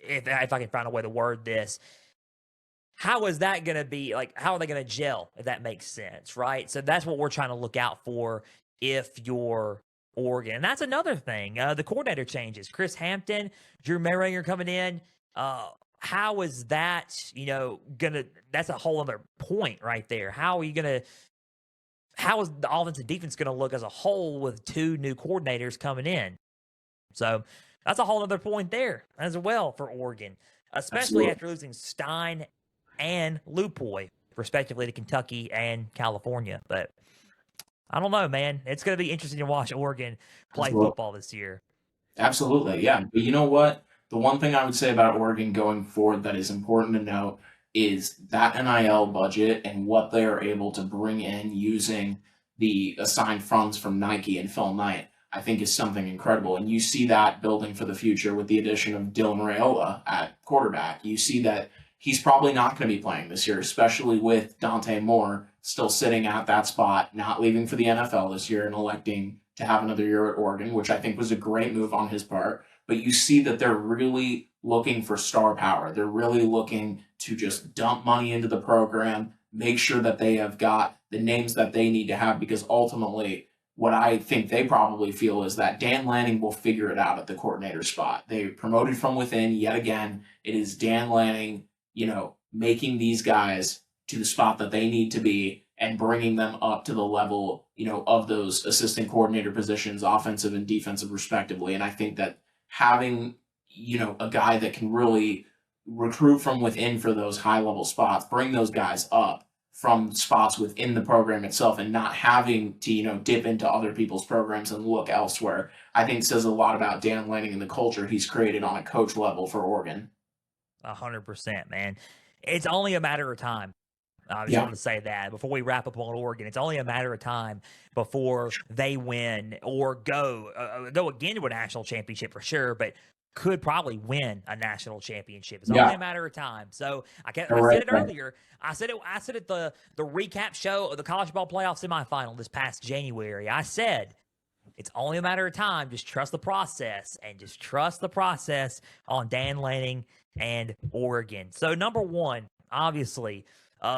if I can find a way to word this, how is that going to be like, how are they going to gel, if that makes sense, right? So that's what we're trying to look out for if you're Oregon. And that's another thing. The coordinator changes. Chris Hampton, Drew Meringer coming in. How is that, gonna, that's a whole other point right there. How is the offensive defense gonna look as a whole with two new coordinators coming in? So that's a whole other point there as well for Oregon, especially after losing Stein and Lupoy, respectively, to Kentucky and California. But I don't know, man. It's going to be interesting to watch Oregon play football this year. Absolutely, yeah. But you know what? The one thing I would say about Oregon going forward that is important to note is that NIL budget and what they are able to bring in using the assigned funds from Nike and Phil Knight, I think is something incredible. And you see that building for the future with the addition of Dylan Raiola at quarterback. You see that he's probably not going to be playing this year, especially with Dante Moore still sitting at that spot, not leaving for the NFL this year and electing to have another year at Oregon, which I think was a great move on his part. But you see that they're really looking for star power. They're really looking to just dump money into the program, make sure that they have got the names that they need to have, because ultimately what I think they probably feel is that Dan Lanning will figure it out at the coordinator spot. They promoted from within yet again. It is Dan Lanning, making these guys to the spot that they need to be and bringing them up to the level, of those assistant coordinator positions, offensive and defensive respectively. And I think that having, a guy that can really recruit from within for those high level spots, bring those guys up from spots within the program itself and not having to, dip into other people's programs and look elsewhere, I think says a lot about Dan Lanning and the culture he's created on a coach level for Oregon. 100%, man. It's only a matter of time. I just wanted to say that before we wrap up on Oregon. It's only a matter of time before they win or go again to a national championship for sure, but could probably win a national championship. It's only a matter of time. So I said it earlier. I said it at the recap show of the college ball playoff semifinal this past January. I said it's only a matter of time. Just trust the process and just trust the process on Dan Lanning and Oregon. So number one, obviously,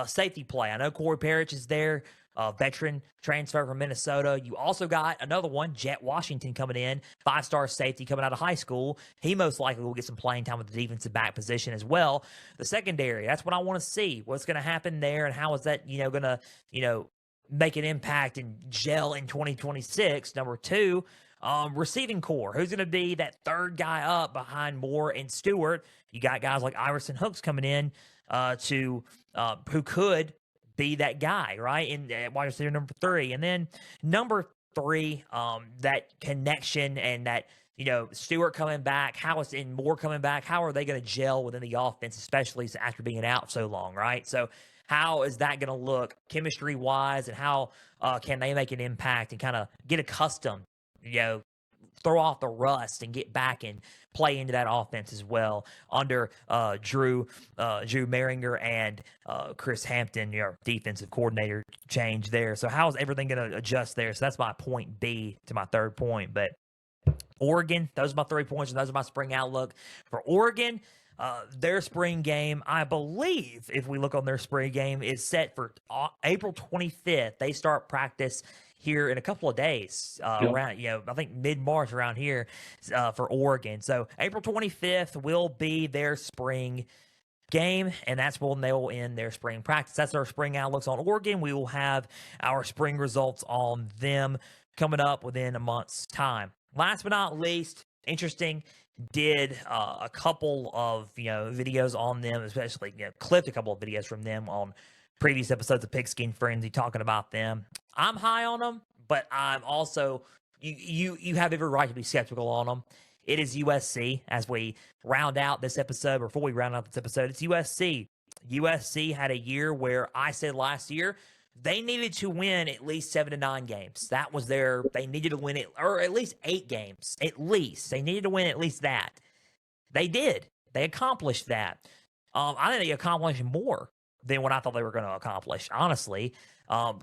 safety play. I know Corey Parrish is there, veteran transfer from Minnesota. You also got another one, Jet Washington, coming in, 5-star safety coming out of high school. He most likely will get some playing time with the defensive back position as well. The secondary, that's what I want to see. What's going to happen there and how is that, going to, make an impact and gel in 2026. Number two, receiving core. Who's going to be that third guy up behind Moore and Stewart? You got guys like Iverson Hooks coming in who could be that guy, right? In wide receiver number three. And then number three, that connection and that, Stewart coming back, how is in Moore coming back, how are they going to gel within the offense, especially after being out so long, right? So how is that going to look chemistry-wise, and how can they make an impact and kind of get accustomed, throw off the rust and get back and play into that offense as well under Drew Meringer and Chris Hampton, your defensive coordinator change there. So how is everything going to adjust there? So that's my point B to my third point. But Oregon, those are my 3 points, and those are my spring outlook. For Oregon, their spring game, I believe, if we look on their spring game, is set for April 25th. They start practice here in a couple of days, around, I think mid-March around here for Oregon. So April 25th will be their spring game, and that's when they will end their spring practice. That's our spring outlooks on Oregon. We will have our spring results on them coming up within a month's time. Last but not least, interesting, did a couple of videos on them, especially clipped a couple of videos from them on previous episodes of Pigskin Frenzy talking about them. I'm high on them, but I'm also you have every right to be skeptical on them. It is USC as we round out this episode. Before we round out this episode, it's USC. USC had a year where I said last year they needed to win at least 7 to 9 games. That was they needed to win it, or at least 8 games. At least. They needed to win at least that. They did. They accomplished that. I think they accomplished more than what I thought they were going to accomplish, honestly.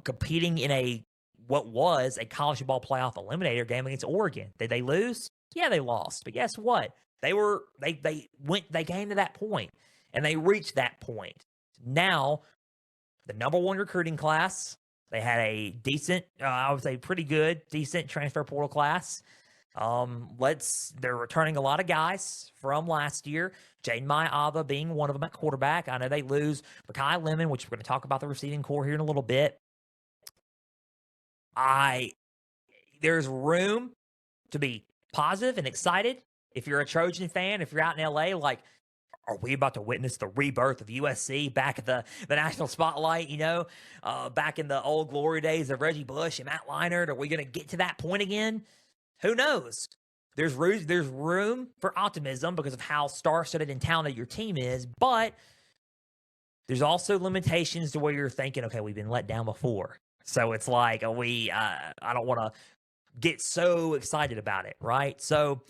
Competing in what was a college ball playoff eliminator game against Oregon. Did they lose? Yeah, they lost. But guess what? They came to that point and they reached that point. Now, the number one recruiting class, they had a decent, I would say pretty good, decent transfer portal class. They're returning a lot of guys from last year. Jaden Mayava being one of them at quarterback. I know they lose Makai Lemon, which we're going to talk about the receiving core here in a little bit. There's room to be positive and excited. If you're a Trojan fan, if you're out in LA, like, are we about to witness the rebirth of USC back at the national spotlight, back in the old glory days of Reggie Bush and Matt Leinart? Are we going to get to that point again? Who knows? There's room for optimism because of how star-studded and talented your team is, but there's also limitations to where you're thinking, okay, we've been let down before. So it's like, I don't want to get so excited about it, right? So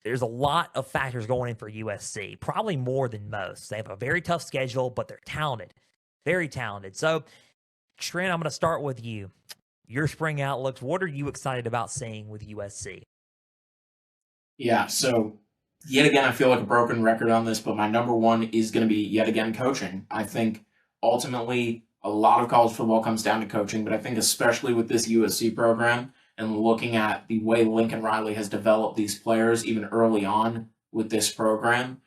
there's a lot of factors going in for USC, probably more than most. They have a very tough schedule, but they're talented, very talented. So, Trent, I'm going to start with you. Your spring outlooks, what are you excited about seeing with USC? Yeah, so yet again, I feel like a broken record on this, but my number one is going to be yet again coaching. I think ultimately a lot of college football comes down to coaching, but I think especially with this USC program and looking at the way Lincoln Riley has developed these players even early on with this program,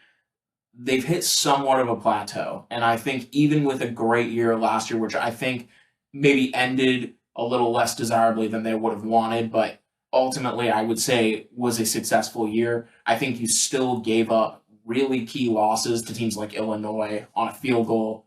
they've hit somewhat of a plateau. And I think even with a great year last year, which I think maybe ended a little less desirably than they would have wanted, but ultimately I would say was a successful year. I think you still gave up really key losses to teams like Illinois on a field goal,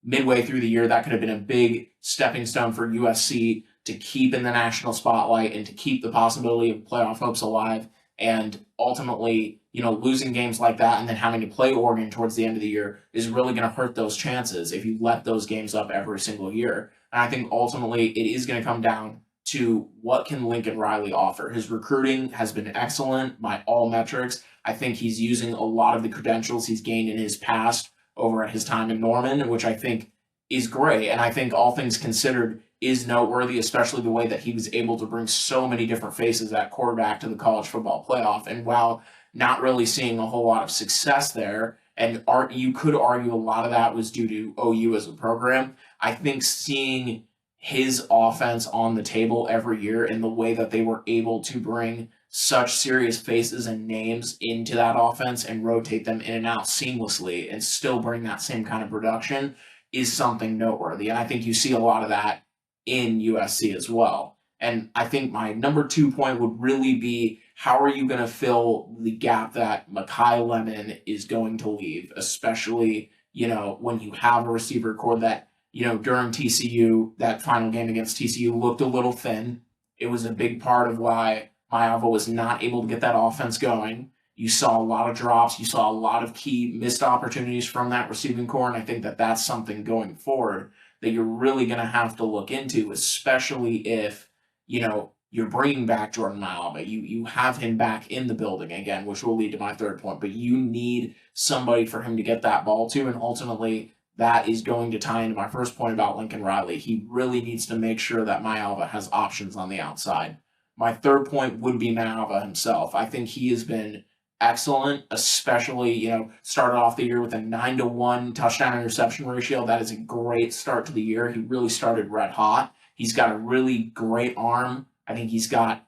midway through the year. That could have been a big stepping stone for USC to keep in the national spotlight and to keep the possibility of playoff hopes alive. And ultimately, losing games like that and then having to play Oregon towards the end of the year is really going to hurt those chances if you let those games up every single year. And I think ultimately it is going to come down to what can Lincoln Riley offer. His recruiting has been excellent by all metrics. I think he's using a lot of the credentials he's gained in his past over at his time in Norman, which I think is great. And I think all things considered is noteworthy, especially the way that he was able to bring so many different faces at quarterback to the college football playoff. And while not really seeing a whole lot of success there, and you could argue a lot of that was due to OU as a program, I think seeing his offense on the table every year and the way that they were able to bring such serious faces and names into that offense and rotate them in and out seamlessly and still bring that same kind of production is something noteworthy. And I think you see a lot of that in USC as well. And I think my number 2 point would really be, how are you going to fill the gap that Makai Lemon is going to leave, especially, when you have a receiver core that, during TCU, that final game against TCU looked a little thin. It was a big part of why Mayava was not able to get that offense going. You saw a lot of drops. You saw a lot of key missed opportunities from that receiving core, and I think that that's something going forward that you're really going to have to look into, especially if, you're bringing back Jordan Mayava. You have him back in the building again, which will lead to my third point, but you need somebody for him to get that ball to, and ultimately that is going to tie into my first point about Lincoln Riley. He really needs to make sure that Mayava has options on the outside. My third point would be Mayava himself. I think he has been excellent, especially, started off the year with a 9-to-1 touchdown interception ratio. That is a great start to the year. He really started red hot. He's got a really great arm. I think he's got,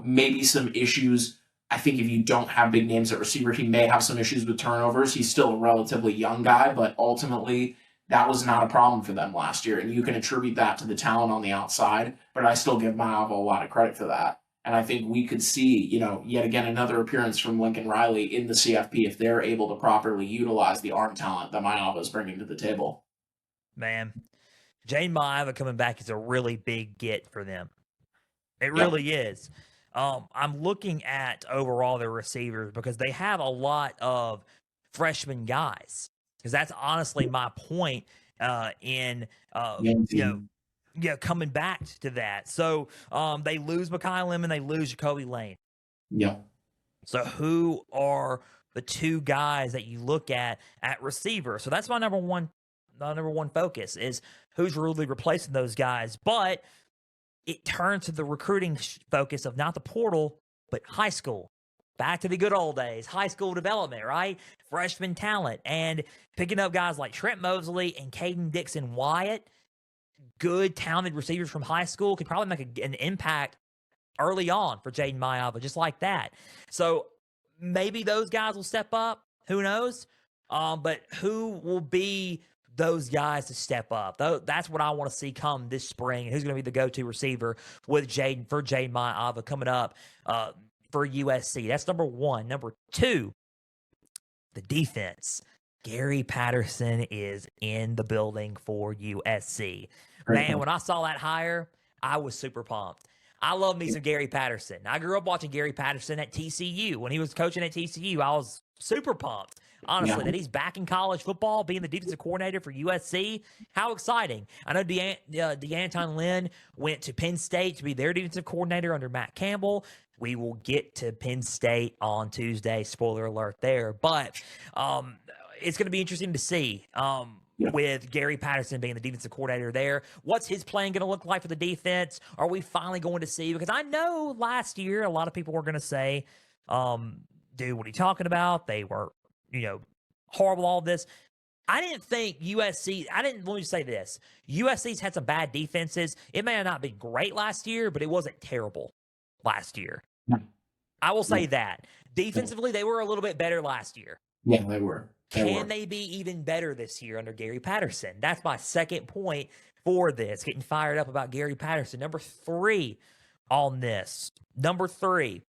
maybe some issues. I think if you don't have big names at receiver, he may have some issues with turnovers. He's still a relatively young guy, but ultimately that was not a problem for them last year. And you can attribute that to the talent on the outside, but I still give Mayava a lot of credit for that. And I think we could see, yet again, another appearance from Lincoln Riley in the CFP if they're able to properly utilize the arm talent that Mayava is bringing to the table. Man, Jane Mayava coming back is a really big get for them. It really is. I'm looking at overall their receivers because they have a lot of freshman guys. Because that's honestly my point coming back to that. So they lose Makai Lemon, they lose Jacoby Lane. Yeah. So who are the two guys that you look at receiver? So that's my number one focus is who's really replacing those guys. But it turns to the recruiting focus of not the portal, but high school. back to the good old days, high school development, right? Freshman talent, and picking up guys like Trent Mosley and Caden Dixon Wyatt, good, talented receivers from high school, could probably make an impact early on for Jaden Mayava, just like that. So maybe those guys will step up. Who knows? But who will be those guys to step up? That's what I want to see come this spring. Who's going to be the go-to receiver with Jaden Mayava coming up for USC? That's number one. Number two, the defense. Gary Patterson is in the building for USC. Man, when I saw that hire, I was super pumped. I love me some Gary Patterson. I grew up watching Gary Patterson at TCU. When he was coaching at TCU, I was super pumped. Honestly, that he's back in college football, being the defensive coordinator for USC. How exciting. I know DeAnton Lynn went to Penn State to be their defensive coordinator under Matt Campbell. We will get to Penn State on Tuesday. Spoiler alert there. But it's going to be interesting to see with Gary Patterson being the defensive coordinator there. What's his plan going to look like for the defense? Are we finally going to see? Because I know last year a lot of people were going to say, dude, what are you talking about? They were, horrible, all this. I didn't think USC, let me say this. USC's had some bad defenses. It may have not been great last year, but it wasn't terrible last year. I will say that. Defensively, they were a little bit better last year. Yeah, they were. Can they be even better this year under Gary Patterson? That's my second point for this. Getting fired up about Gary Patterson. Number three on this. Number three.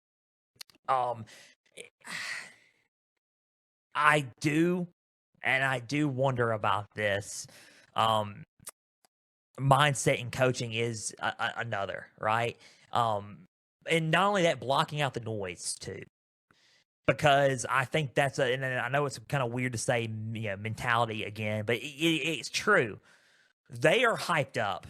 I do wonder about this. Mindset and coaching is another, right? And not only that, blocking out the noise too. Because I think that's and I know it's kind of weird to say, mentality again, but it's true. They are hyped up.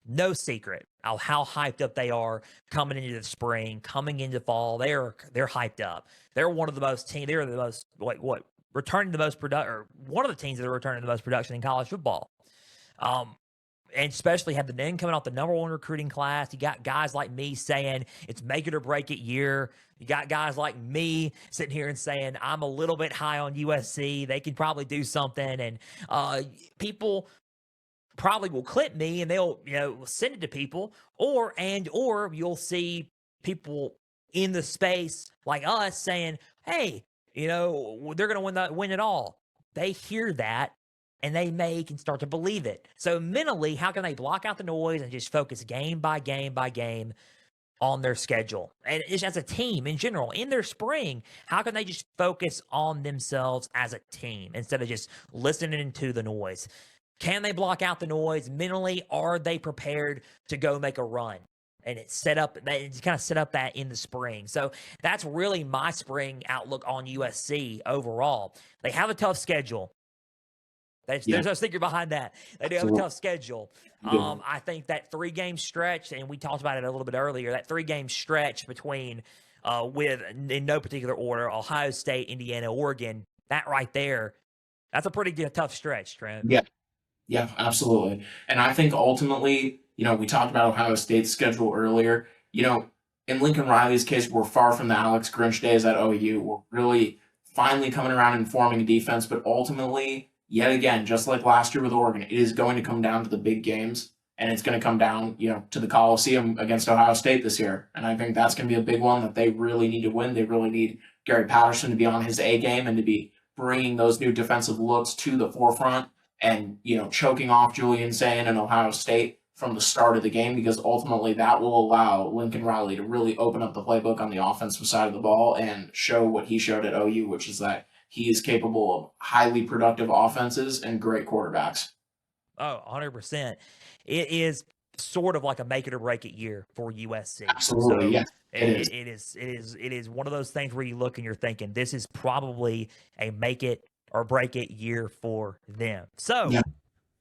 No secret of how hyped up they are coming into the spring, coming into fall. They're hyped up. They're one of the most They're the most returning the most or one of the teams that are returning the most production in college football. And especially have the men coming off the number one recruiting class. You got guys like me saying it's make it or break it year. You got guys like me sitting here and saying I'm a little bit high on USC. They could probably do something. And people probably will clip me and they'll send it to people. Or you'll see people in the space like us saying, hey, they're going to win it all. They hear that. And they can start to believe it. So mentally, how can they block out the noise and just focus game by game by game on their schedule? And just as a team in general, in their spring, how can they just focus on themselves as a team instead of just listening to the noise? Can they block out the noise mentally? Are they prepared to go make a run? And it's kind of set up that in the spring. So that's really my spring outlook on USC overall. They have a tough schedule. There's no secret behind that. They do have a tough schedule. I think that 3-game stretch, and we talked about it a little bit earlier, that 3-game stretch between, in no particular order, Ohio State, Indiana, Oregon, that right there, that's a pretty tough stretch, Trent. Yeah, absolutely. And I think ultimately, we talked about Ohio State's schedule earlier. In Lincoln Riley's case, we're far from the Alex Grinch days at OU. We're really finally coming around and forming a defense, but ultimately, yet again, just like last year with Oregon, it is going to come down to the big games, and it's going to come down, to the Coliseum against Ohio State this year. And I think that's going to be a big one that they really need to win. They really need Gary Patterson to be on his A game and to be bringing those new defensive looks to the forefront and, choking off Julian Sayin and Ohio State from the start of the game, because ultimately that will allow Lincoln Riley to really open up the playbook on the offensive side of the ball and show what he showed at OU, which is that he is capable of highly productive offenses and great quarterbacks. Oh, 100%. It is sort of like a make it or break it year for USC. Absolutely, yeah. It is one of those things where you look and you're thinking this is probably a make it or break it year for them. So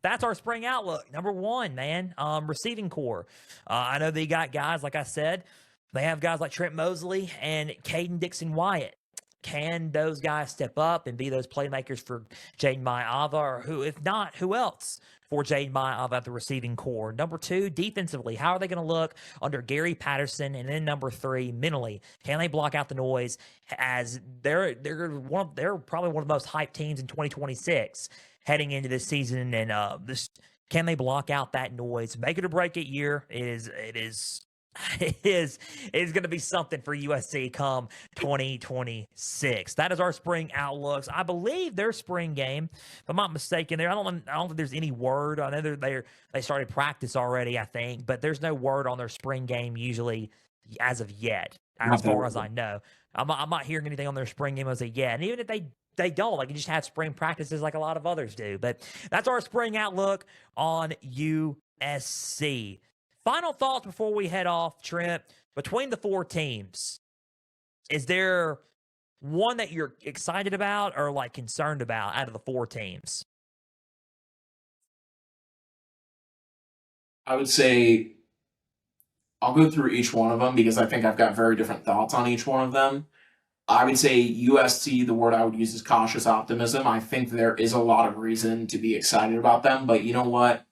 that's our spring outlook. Number one, man, receiving core. I know they got guys, like I said, they have guys like Trent Mosley and Caden Dixon Wyatt. can those guys step up and be those playmakers for Jaden Maiava, or who, if not, who else for Jaden Maiava at the receiving core? Number 2, defensively, how are they going to look under Gary Patterson? And then number 3, mentally, can they block out the noise? As they're probably one of the most hyped teams in 2026 heading into this season, and can they block out that noise? Make it or break it year. It is going to be something for USC come 2026. That is our spring outlooks. I believe their spring game, if I'm not mistaken, I don't think there's any word. I know they started practice already, I think, but there's no word on their spring game usually as of yet, as far as I know. I'm not hearing anything on their spring game as of yet. And even if they don't, like, you just have spring practices like a lot of others do. But that's our spring outlook on USC. Final thoughts before we head off, Trent. Between the 4 teams, is there one that you're excited about or like concerned about out of the 4 teams? I would say I'll go through each one of them because I think I've got very different thoughts on each one of them. I would say USC, the word I would use is cautious optimism. I think there is a lot of reason to be excited about them, but you know what?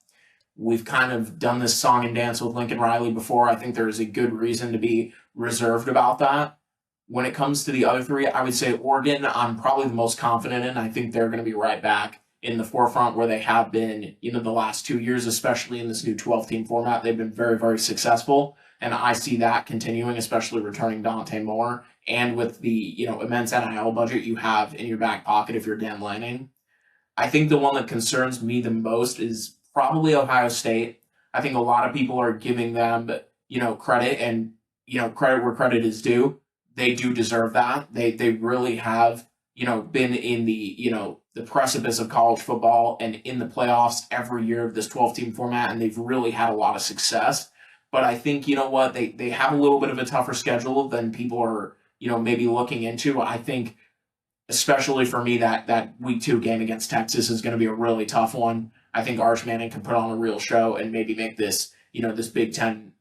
We've kind of done this song and dance with Lincoln Riley before. I think there is a good reason to be reserved about that. When it comes to the other 3, I would say Oregon, I'm probably the most confident in. I think they're going to be right back in the forefront where they have been, the last 2 years, especially in this new 12-team format. They've been very, very successful, and I see that continuing, especially returning Dante Moore and with the, immense NIL budget you have in your back pocket if you're Dan Lanning. I think the one that concerns me the most is probably Ohio State. I think a lot of people are giving them, credit, and, credit where credit is due. They do deserve that. They really have, been in the precipice of college football and in the playoffs every year of this 12-team format, and they've really had a lot of success. But I think, they have a little bit of a tougher schedule than people are, maybe looking into. I think, especially for me, that week 2 game against Texas is going to be a really tough one. I think Arch Manning can put on a real show and maybe make this, this Big Ten,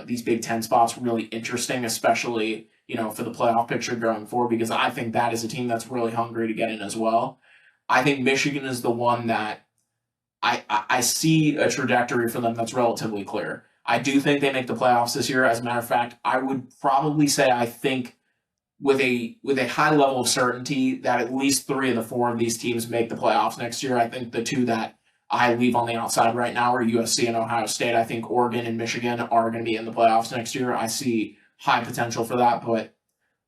these Big Ten spots really interesting, especially, for the playoff picture going forward, because I think that is a team that's really hungry to get in as well. I think Michigan is the one that I see a trajectory for them that's relatively clear. I do think they make the playoffs this year. As a matter of fact, I would probably say I think with a high level of certainty that at least 3 of the 4 of these teams make the playoffs next year. I think the 2 that I leave on the outside right now are USC and Ohio State. I think Oregon and Michigan are going to be in the playoffs next year. I see high potential for that, but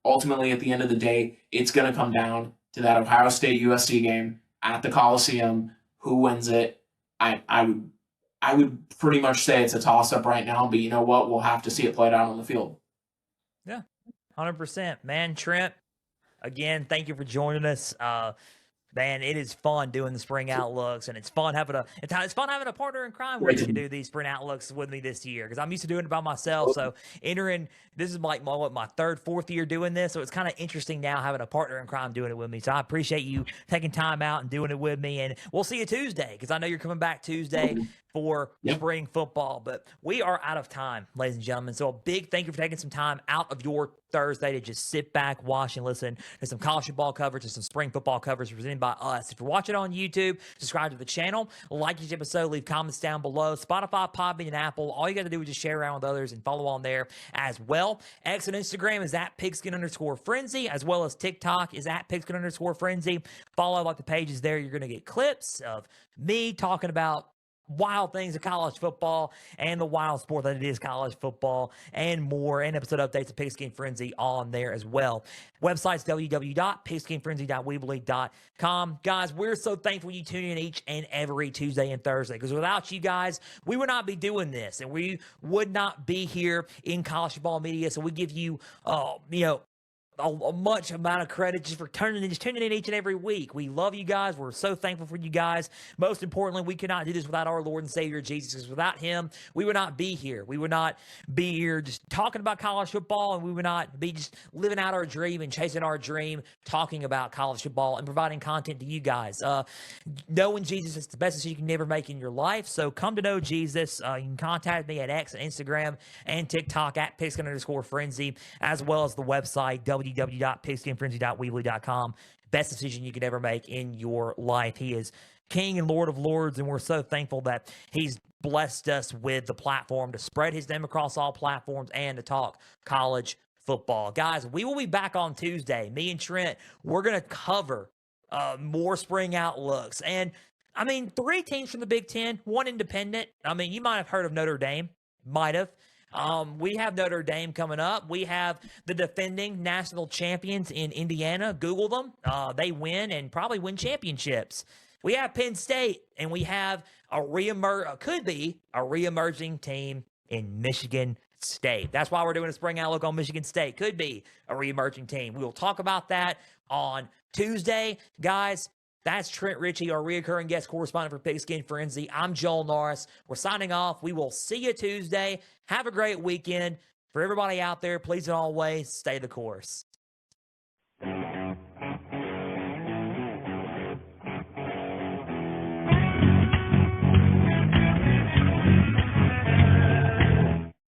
ultimately at the end of the day, it's going to come down to that Ohio State USC game at the Coliseum. Who wins it? I would pretty much say it's a toss-up right now, but you know what? We'll have to see it played out on the field. Yeah, 100%. Man, Trent, again, thank you for joining us. Man, it is fun doing the spring outlooks, and it's fun having a partner in crime where you can do these spring outlooks with me this year, because I'm used to doing it by myself. So this is like my 3rd, 4th year doing this, so it's kind of interesting now having a partner in crime doing it with me. So I appreciate you taking time out and doing it with me, and we'll see you Tuesday, because I know you're coming back Tuesday for spring football. But we are out of time, ladies and gentlemen. So a big thank you for taking some time out of your Thursday to just sit back, watch, and listen to some college football coverage and some spring football coverage presented by us. If you're watching on YouTube, subscribe to the channel, like each episode, leave comments down below. Spotify, Podbean, and Apple. All you got to do is just share around with others and follow on there as well. X and Instagram is at Pigskin_Frenzy, as well as TikTok is at Pigskin_Frenzy. Follow like the pages there. You're going to get clips of me talking about wild things of college football and the wild sport that it is college football and more, and episode updates of Pigskin Frenzy on there as well. Website's www.pigskinfrenzy.weebly.com. Guys, we're so thankful you tune in each and every Tuesday and Thursday, because without you guys, we would not be doing this, and we would not be here in college football media. So we give you, a much amount of credit just for tuning in each and every week. We love you guys. We're so thankful for you guys. Most importantly, we could not do this without our Lord and Savior Jesus, because without him, we would not be here. We would not be here just talking about college football, and we would not be just living out our dream and chasing our dream, talking about college football and providing content to you guys. Knowing Jesus is the best decision you can never make in your life. So come to know Jesus. You can contact me at X and Instagram and TikTok at Pigskin_Frenzy, as well as the website www.pigskinfrenzy.weebly.com. Best decision you could ever make in your life. He is King and Lord of Lords, and we're so thankful that he's blessed us with the platform to spread his name across all platforms and to talk college football. Guys, we will be back on Tuesday. Me and Trent, we're going to cover more spring outlooks. And, I mean, 3 teams from the Big Ten, 1 independent. I mean, you might have heard of Notre Dame. Might have. We have Notre Dame coming up. We have the defending national champions in Indiana. Google them. They win and probably win championships. We have Penn State, and we have could be a reemerging team in Michigan State. That's why we're doing a spring outlook on Michigan State. Could be a reemerging team. We will talk about that on Tuesday. Guys, that's Trent Ritchie, our reoccurring guest correspondent for Pigskin Frenzy. I'm Joel Norris. We're signing off. We will see you Tuesday. Have a great weekend. For everybody out there, please and always stay the course.